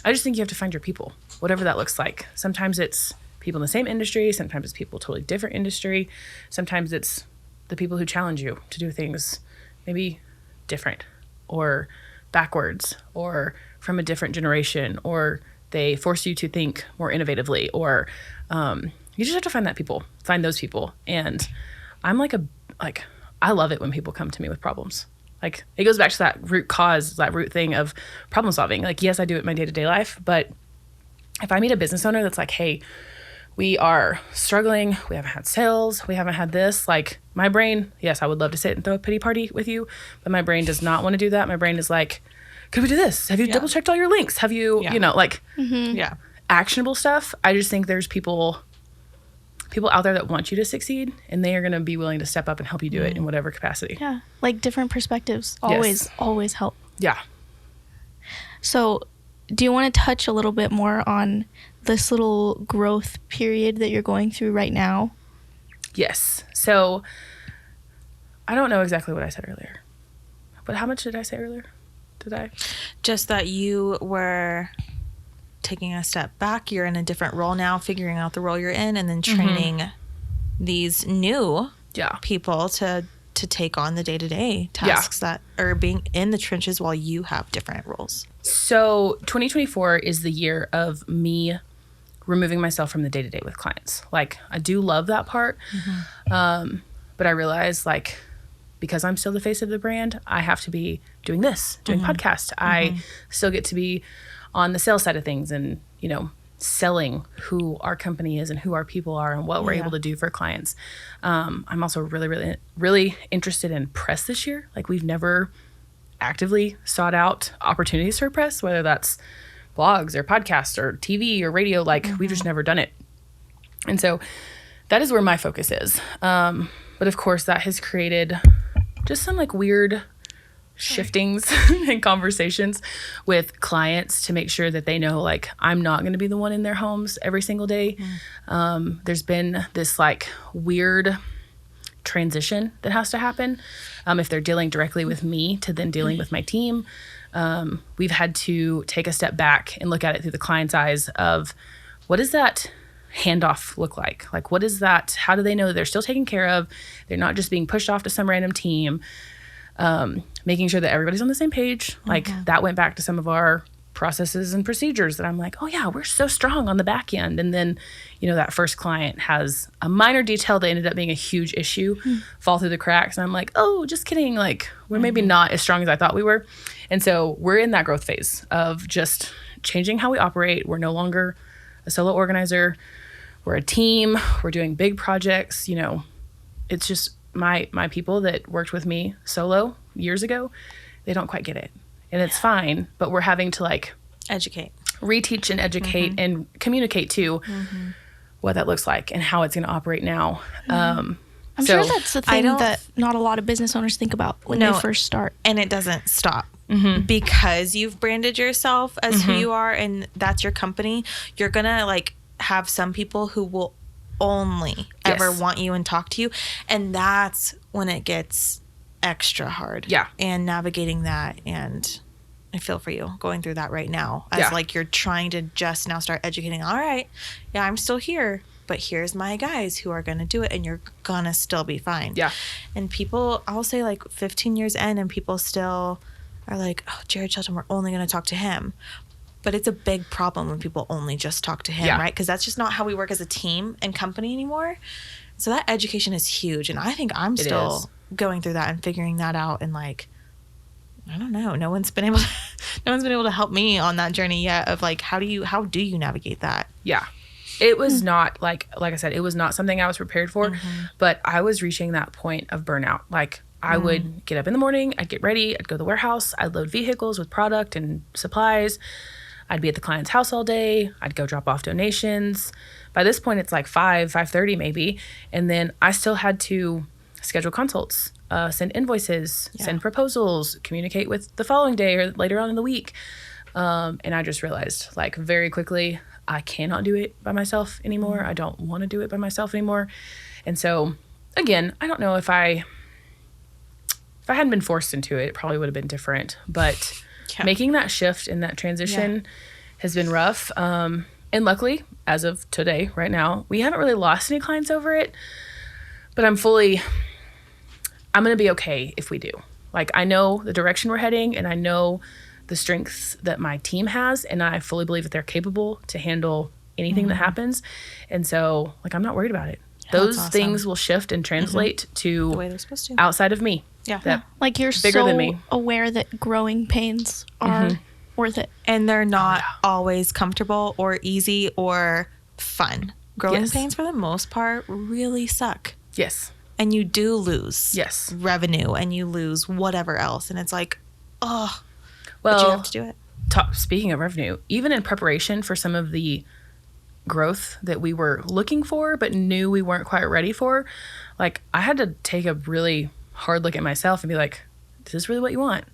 just think you have to find your people, whatever that looks like. Sometimes it's people in the same industry. Sometimes it's people totally different industry. Sometimes it's the people who challenge you to do things maybe different or backwards or from a different generation, or they force you to think more innovatively, or you just have to find those people. And I'm I love it when people come to me with problems. Like it goes back to that root cause, that root thing of problem solving. Like, yes, I do it in my day-to-day life, but if I meet a business owner that's like, hey, we are struggling, we haven't had sales, we haven't had this, like my brain, yes, I would love to sit and throw a pity party with you, but my brain does not want to do that. My brain is like, could we do this? Have you double checked all your links? Have you, actionable stuff? I just think there's people out there that want you to succeed, and they are going to be willing to step up and help you do it in whatever capacity. Yeah, like different perspectives always help. Yeah. So do you want to touch a little bit more on this little growth period that you're going through right now? Yes. So I don't know exactly what I said earlier, but how much did I say earlier? Did I? Just that you were taking a step back. You're in a different role now, figuring out the role you're in, and then training these new people to take on the day-to-day tasks that are being in the trenches while you have different roles. So 2024 is the year of me removing myself from the day-to-day with clients. Like I do love that part. But I realize like, because I'm still the face of the brand, I have to be doing this, doing podcasts. I still get to be on the sales side of things and, selling who our company is and who our people are and what we're able to do for clients. I'm also really, really, really interested in press this year. Like we've never actively sought out opportunities for press, whether that's blogs or podcasts or TV or radio. Like we've just never done it. And so that is where my focus is. But of course that has created just some like weird shiftings and conversations with clients to make sure that they know like I'm not going to be the one in their homes every single day. There's been this like weird transition that has to happen if they're dealing directly with me to then dealing with my team. We've had to take a step back and look at it through the client's eyes of what does that handoff look like? Like what is that? How do they know they're still taken care of? They're not just being pushed off to some random team. Making sure that everybody's on the same page. Like that went back to some of our processes and procedures that I'm like, oh yeah, we're so strong on the back end. And then, that first client has a minor detail that ended up being a huge issue fall through the cracks. And I'm like, oh, just kidding. Like, we're maybe not as strong as I thought we were. And so we're in that growth phase of just changing how we operate. We're no longer a solo organizer. We're a team. We're doing big projects. It's just my people that worked with me solo years ago, they don't quite get it. And it's fine, but we're having to like educate, reteach and educate and communicate too what that looks like and how it's going to operate now. I'm sure that's the thing that not a lot of business owners think about when they first start. And it doesn't stop. Because you've branded yourself as who you are and that's your company, you're going to like have some people who will only ever want you and talk to you. And that's when it gets extra hard. Yeah. And navigating that, and I feel for you going through that right now as like you're trying to just now start educating. All right, yeah, I'm still here, but here's my guys who are going to do it, and you're going to still be fine. Yeah. And people, I'll say like 15 years in and people still are like, oh, Jared Shelton, we're only going to talk to him. But it's a big problem when people only just talk to him, right? Because that's just not how we work as a team and company anymore. So that education is huge. And I think I'm still going through that and figuring that out. And like, I don't know. No one's been able to help me on that journey yet of like, how do you navigate that? Yeah. It was not like I said, it was not something I was prepared for, but I was reaching that point of burnout. Like I would get up in the morning, I'd get ready, I'd go to the warehouse, I'd load vehicles with product and supplies. I'd be at the client's house all day. I'd go drop off donations. By this point, it's like 5:30 maybe. And then I still had to schedule consults, send invoices, send proposals, communicate with the following day or later on in the week. And I just realized like very quickly, I cannot do it by myself anymore. I don't want to do it by myself anymore. And so again, I don't know if I hadn't been forced into it, it probably would have been different, but making that shift and that transition has been rough. And luckily, as of today, right now, we haven't really lost any clients over it, but I'm going to be okay if we do. Like, I know the direction we're heading and I know the strengths that my team has, and I fully believe that they're capable to handle anything that happens. And so, like, I'm not worried about it. Those things will shift and translate to the way they're supposed to. Outside of me. Yeah. Like you're bigger than me. Aware that growing pains are worth it. And they're not always comfortable or easy or fun. Growing pains for the most part really suck. Yes. And you do lose yes. revenue and you lose whatever else. And it's like, oh, well, but you have to do it. Speaking of revenue, even in preparation for some of the growth that we were looking for but knew we weren't quite ready for, like I had to take a really hard look at myself and be like, is this really what you want?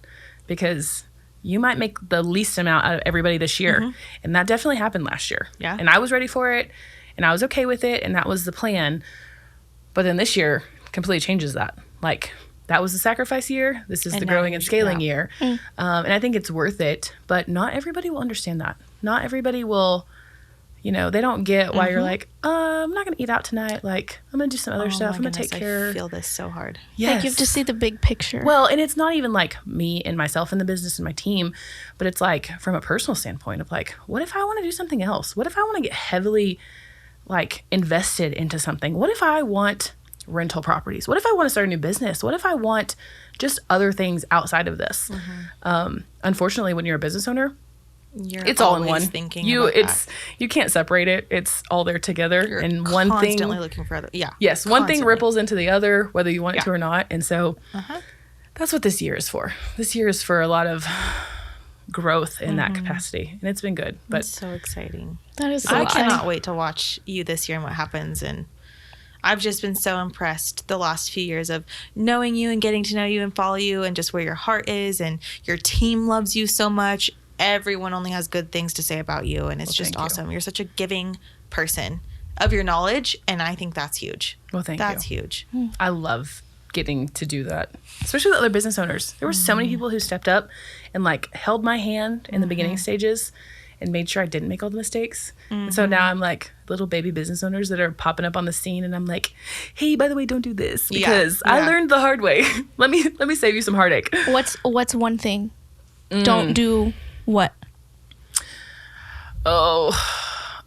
Because you might make the least amount out of everybody this year. And that definitely happened last year. Yeah. And I was ready for it and I was okay with it and that was the plan. But then this year completely changes that. Like that was the sacrifice year. This is the growing and scaling year. And I think it's worth it, but not everybody will understand that. Not everybody will, they don't get why you're like, I'm not going to eat out tonight. Like, I'm going to do some other stuff. I'm going to take care. I feel this so hard. Yes. Like, you have to see the big picture. Well, and it's not even like me and myself in the business and my team, but it's like from a personal standpoint of like, what if I want to do something else? What if I want to get heavily like invested into something? What if I want rental properties? What if I want to start a new business? What if I want just other things outside of this? Unfortunately, when you're a business owner, it's all in one. You can't separate it. It's all there together. You're and one thing constantly looking for other. Yeah. Yes, constantly. One thing ripples into the other, whether you want it to or not. And so that's what this year is for. This year is for a lot of growth in that capacity, and it's been good. But it's so exciting. That is. So I cannot wait to watch you this year and what happens. And I've just been so impressed the last few years of knowing you and getting to know you and follow you and just where your heart is, and your team loves you so much. Everyone only has good things to say about you, and it's just awesome. You're such a giving person of your knowledge, and I think that's huge. Well, thank you. That's huge. I love getting to do that, especially with other business owners. There were so many people who stepped up and like held my hand in the beginning stages and made sure I didn't make all the mistakes. And so now I'm like little baby business owners that are popping up on the scene, and I'm like, hey, by the way, don't do this because I learned the hard way. let me save you some heartache. What's one thing? Don't do what?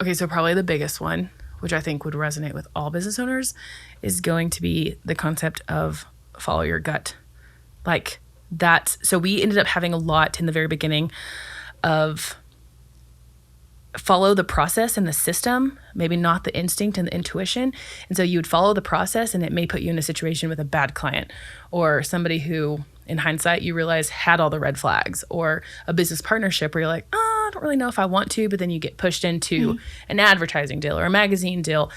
Okay, so probably the biggest one, which I think would resonate with all business owners, is going to be the concept of follow your gut. Like that. So we ended up having a lot in the very beginning of follow the process and the system, maybe not the instinct and the intuition. And so you would follow the process, and it may put you in a situation with a bad client or somebody who, in hindsight, you realize had all the red flags, or a business partnership where you're like, oh, I don't really know if I want to, but then you get pushed into an advertising deal or a magazine deal.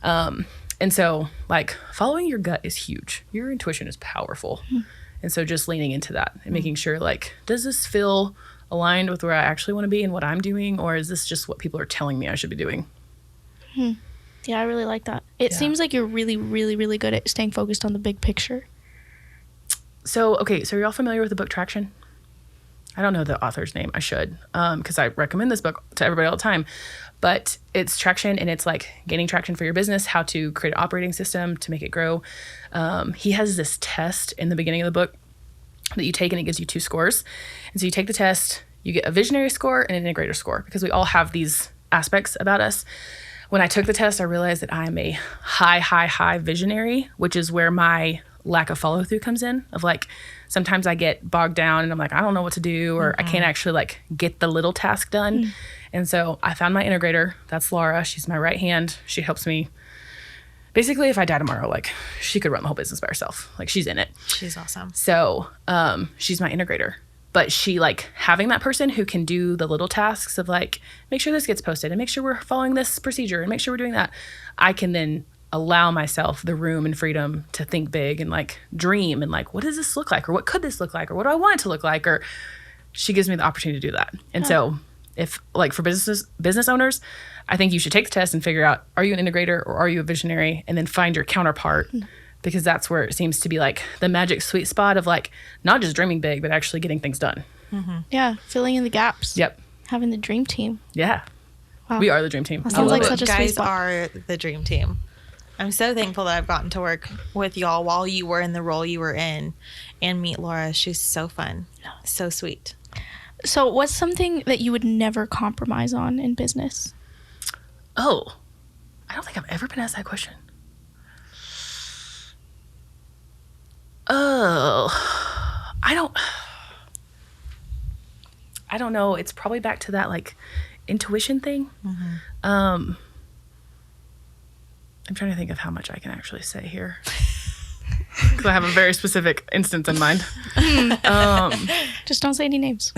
And so like following your gut is huge. Your intuition is powerful. And so just leaning into that and making sure, like, does this feel aligned with where I actually want to be and what I'm doing, or is this just what people are telling me I should be doing? Yeah, I really like that. It seems like you're really, really, really good at staying focused on the big picture. So, okay, so you're all familiar with the book Traction? I don't know the author's name. I should, because I recommend this book to everybody all the time. But it's Traction, and it's like gaining traction for your business, how to create an operating system to make it grow. He has this test in the beginning of the book that you take, and it gives you 2 scores. And so you take the test, you get a visionary score and an integrator score, because we all have these aspects about us. When I took the test, I realized that I'm a high visionary, which is where my lack of follow through comes in. Of like, sometimes I get bogged down and I'm like, I don't know what to do, or I can't actually like get the little task done. And so I found my integrator. That's Laura. She's my right hand. She helps me. Basically, if I die tomorrow, like, she could run the whole business by herself. Like, she's in it. She's awesome. So she's my integrator. But she, like, having that person who can do the little tasks of like, make sure this gets posted and make sure we're following this procedure and make sure we're doing that, I can then allow myself the room and freedom to think big and like dream and like, what does this look like? Or what could this look like? Or what do I want it to look like? Or she gives me the opportunity to do that. And so if, like, for business owners, I think you should take the test and figure out, are you an integrator or are you a visionary? And then find your counterpart, because that's where it seems to be like the magic sweet spot of like, not just dreaming big, but actually getting things done. Yeah, filling in the gaps. Yep. Having the dream team. Yeah. Wow. We are the dream team. That I sounds love like it. such a sweet guys spot. are the dream team. I'm so thankful that I've gotten to work with y'all while you were in the role you were in, and meet Laura. She's so fun. So sweet. So what's something that you would never compromise on in business? Oh, I don't think I've ever been asked that question. Oh, I don't know. It's probably back to that like intuition thing. I'm trying to think of how much I can actually say here, because I have a very specific instance in mind. Just don't say any names.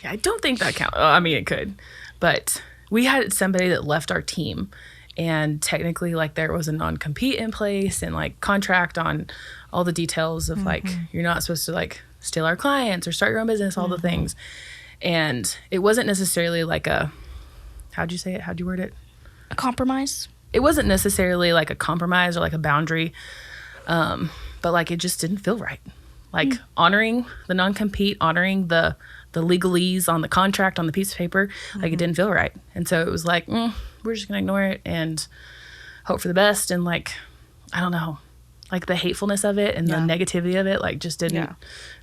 Yeah, I don't think that counts. I mean, it could, but we had somebody that left our team, and technically, like, there was a non-compete in place and like contract on all the details of like, you're not supposed to like steal our clients or start your own business, all the things. And it wasn't necessarily like a, how'd you say it? How'd you word it? A compromise? It wasn't necessarily like a compromise or like a boundary, but like it just didn't feel right. Like honoring the non-compete, honoring the legalese on the contract on the piece of paper, like it didn't feel right. And so it was like, we're just gonna ignore it and hope for the best. And like, I don't know, like the hatefulness of it and the negativity of it, like just didn't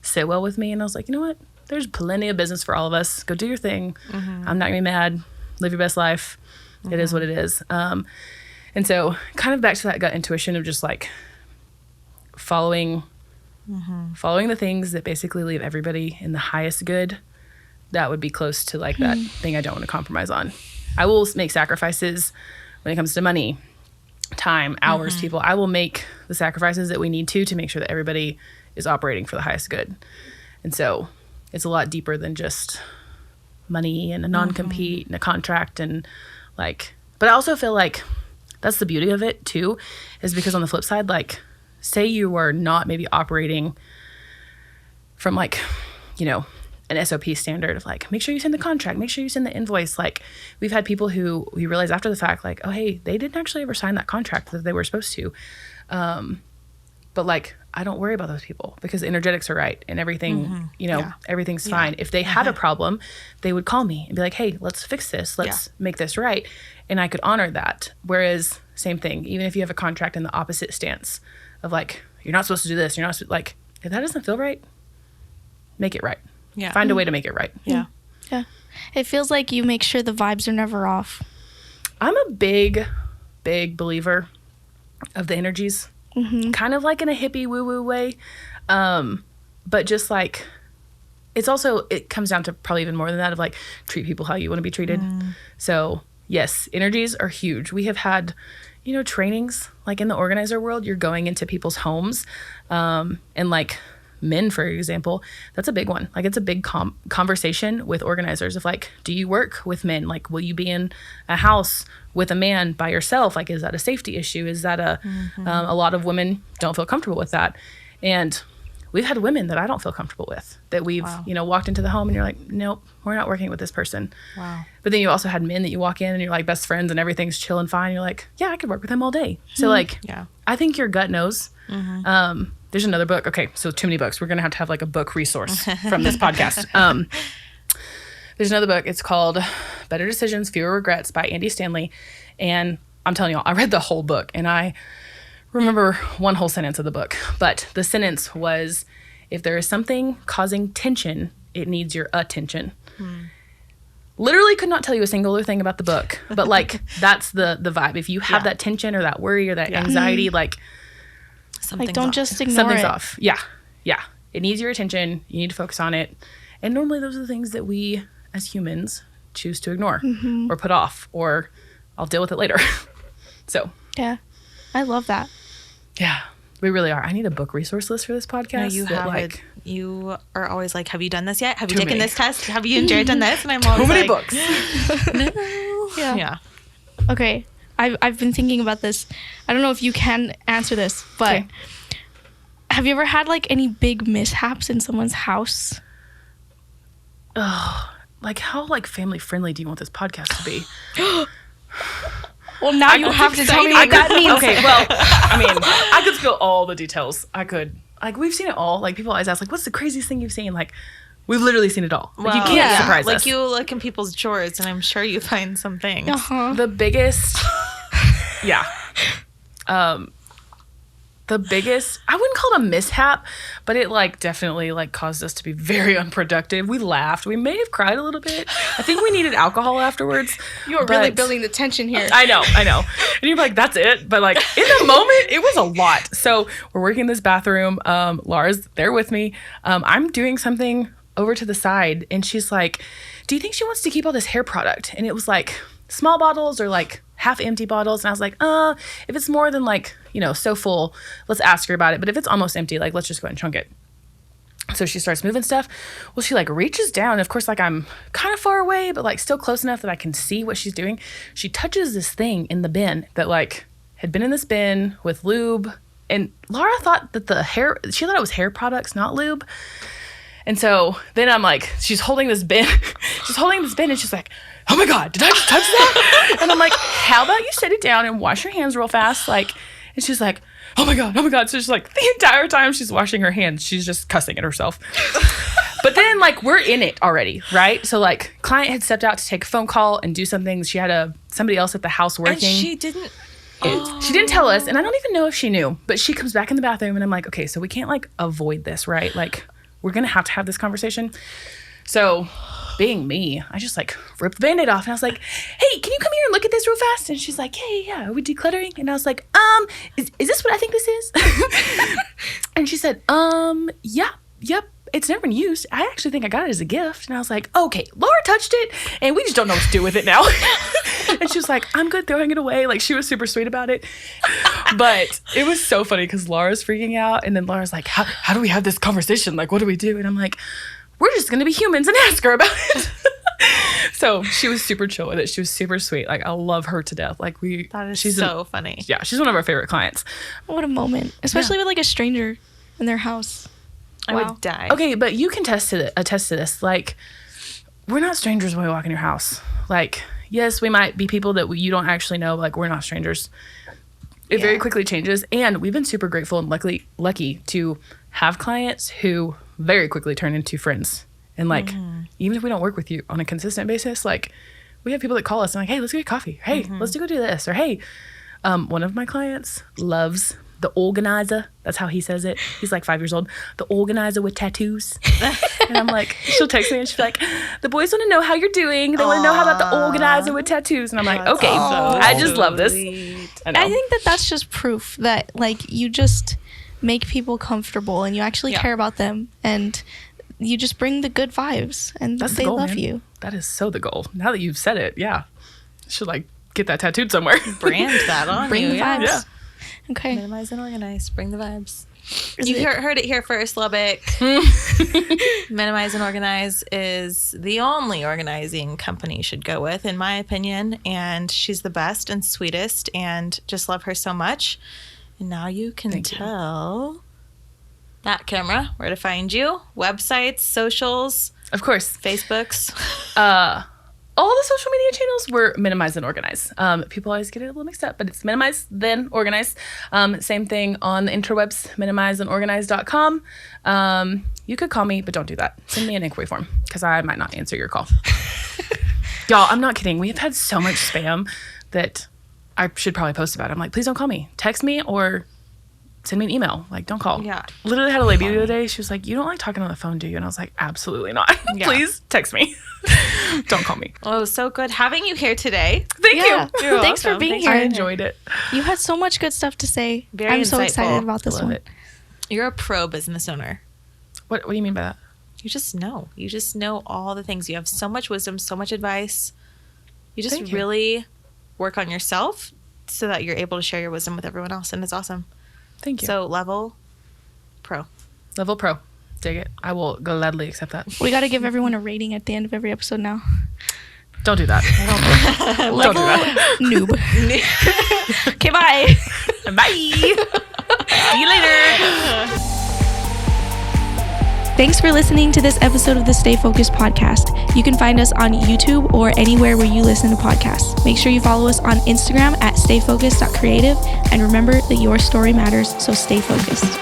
sit well with me. And I was like, you know what? There's plenty of business for all of us. Go do your thing. I'm not gonna be mad. Live your best life. It is what it is. And so kind of back to that gut intuition of just like following the things that basically leave everybody in the highest good. That would be close to like that thing I don't want to compromise on. I will make sacrifices when it comes to money, time, hours, people. I will make the sacrifices that we need to make sure that everybody is operating for the highest good. And so it's a lot deeper than just money and a non-compete and a contract and like, but I also feel like that's the beauty of it too, is because on the flip side, like, say you are not maybe operating from like, you know, an SOP standard of like, make sure you send the contract, make sure you send the invoice. Like, we've had people who we realize after the fact, like, oh, hey, they didn't actually ever sign that contract that they were supposed to. But like, I don't worry about those people because the energetics are right and everything, you know, everything's fine. If they had a problem, they would call me and be like, hey, let's fix this. Let's make this right. And I could honor that. Whereas same thing, even if you have a contract in the opposite stance of like, you're not supposed to do this. You're not like, if that doesn't feel right, make it right. Yeah. Find a way to make it right. Yeah. Yeah. It feels like you make sure the vibes are never off. I'm a big believer of the energies, kind of like in a hippie woo-woo way. But just like, it comes down to probably even more than that of like, treat people how you want to be treated. So yes, energies are huge. We have had, trainings like in the organizer world, you're going into people's homes, and like men, for example, that's a big one. Like it's a big conversation with organizers of like, do you work with men? Like, will you be in a house with a man by yourself? Like, is that a safety issue? Is that a lot of women don't feel comfortable with that. And we've had women that I don't feel comfortable with that we've, walked into the home and you're like, nope, we're not working with this person. Wow. But then you also had men that you walk in and you're like best friends and everything's chill and fine. You're like, yeah, I could work with him all day. So like, I think your gut knows. There's another book. Okay, so too many books. We're going to have like a book resource from this podcast. There's another book. It's called Better Decisions, Fewer Regrets by Andy Stanley. And I'm telling y'all, I read the whole book and I remember one whole sentence of the book. But the sentence was, if there is something causing tension, it needs your attention. Literally could not tell you a singular thing about the book. But like, that's the vibe. If you have that tension or that worry or that anxiety, like... Don't just ignore something's it. off. Yeah. It needs your attention. You need to focus on it. And normally those are the things that we as humans choose to ignore or put off or I'll deal with it later. So. Yeah. I love that. Yeah. We really are. I need a book resource list for this podcast. No, you have like, it. You are always like, have you done this yet? Have you Too taken many. this test? Have you enjoyed done this? And I'm always too many like, books. no. Yeah. Okay. I've been thinking about this. I don't know if you can answer this, but Okay. have you ever had like any big mishaps in someone's house? Like how like family friendly do you want this podcast to be? Well, now you have to tell me what that means. Okay, well, I mean, I could spill all the details. I could. Like, we've seen it all. Like, people always ask, like, what's the craziest thing you've seen? Like, we've literally seen it all. Like, you can't surprise like us. you look in people's drawers and I'm sure you find some things. The biggest, the biggest, I wouldn't call it a mishap, but it like definitely like caused us to be very unproductive. We laughed. We may have cried a little bit. I think we needed alcohol afterwards. You are really building the tension here. I know. And you're like, that's it. But like in the moment, it was a lot. So we're working in this bathroom. Laura's there with me. I'm doing something over to the side and she's like, do you think she wants to keep all this hair product? And it was like small bottles or like half empty bottles. And I was like, if it's more than like, so full, let's ask her about it. But if it's almost empty, like, let's just go ahead and chunk it. So she starts moving stuff. Well, she like reaches down. Of course, like I'm kind of far away, but like still close enough that I can see what she's doing. She touches this thing in the bin that like had been in this bin with lube. And Laura thought that she thought it was hair products, not lube. And so then I'm like, she's holding this bin. And she's like, oh my God, did I just touch that? And I'm like, how about you set it down and wash your hands real fast? Like, and she's like, oh my God. So she's like, the entire time she's washing her hands, she's just cussing at herself. But then like, we're in it already, right? So like, client had stepped out to take a phone call and do something. She had somebody else at the house working. And she didn't. She didn't tell us, and I don't even know if she knew, but she comes back in the bathroom and I'm like, okay, so we can't like avoid this, right? Like, we're going to have this conversation. So being me, I just like ripped the Band-Aid off and I was like, hey, can you come here and look at this real fast? And she's like, hey, yeah, are we decluttering? And I was like, is this what I think this is? And she said, yep, it's never been used. I actually think I got it as a gift. And I was like, okay, Laura touched it and we just don't know what to do with it now. And she was like, I'm good throwing it away. Like, she was super sweet about it. But it was so funny because Laura's freaking out. And then Laura's like, how do we have this conversation? Like, what do we do? And I'm like, we're just going to be humans and ask her about it. So she was super chill with it. She was super sweet. Like, I love her to death. Like, She's so funny. Yeah, she's one of our favorite clients. What a moment. Especially with like a stranger in their house. I would die. Okay, but you can attest to this. Like, we're not strangers when we walk in your house. Like, yes, we might be people that you don't actually know. Like, we're not strangers. It very quickly changes. And we've been super grateful and lucky to have clients who very quickly turn into friends. And like, even if we don't work with you on a consistent basis, like, we have people that call us and like, hey, let's get coffee. Hey, let's go do this. Or hey, one of my clients loves the organizer. That's how he says it. He's like 5 years old. The organizer with tattoos. And I'm like, she'll text me and she's like, the boys want to know how you're doing. They want to know how about the organizer with tattoos. And I'm like, okay, I just love this. I think that that's just proof that like you just make people comfortable and you actually care about them and you just bring the good vibes and That's they the goal, love man. you. That is so the goal. Now that you've said it, yeah. Should like get that tattooed somewhere. Brand that on Bring you. the vibes. Yeah. Okay. Minimize and organize. Bring the vibes. Is You it- heard it here first, Lubbock. Minimize and Organize is the only organizing company you should go with, in my opinion. And she's the best and sweetest, and just love her so much. And now you can Thank you. tell that camera where to find you. Websites, socials, Of course. Facebooks. All the social media channels were Minimize and Organize. People always get it a little mixed up, but it's Minimize, then Organize. Same thing on the interwebs, minimizeandorganize.com. You could call me, but don't do that. Send me an inquiry form because I might not answer your call. Y'all, I'm not kidding. We have had so much spam that I should probably post about it. I'm like, please don't call me. Text me or send me an email. Like, don't call. Yeah. Literally had a lady the other day. She was like, you don't like talking on the phone, do you? And I was like, absolutely not. Yeah. Please text me. Don't call me. Oh, so good having you here today. Thank Yeah. you. Thanks for welcome. being Thanks here. I enjoyed it. You had so much good stuff to say. Very I'm so insightful. excited about this Love one. it. You're a pro business owner. What do you mean by that? You just know. You just know all the things. You have so much wisdom, so much advice. You just Thank you. really work on yourself so that you're able to share your wisdom with everyone else. And it's awesome. Thank you. So level pro. Level pro. Dig it. I will gladly accept that. We got to give everyone a rating at the end of every episode now. Don't do that. Don't do Level that. noob. Okay, bye. Bye. See you later. Thanks for listening to this episode of the Stay Focused podcast. You can find us on YouTube or anywhere where you listen to podcasts. Make sure you follow us on Instagram at stayfocused.creative. And remember that your story matters, so stay focused.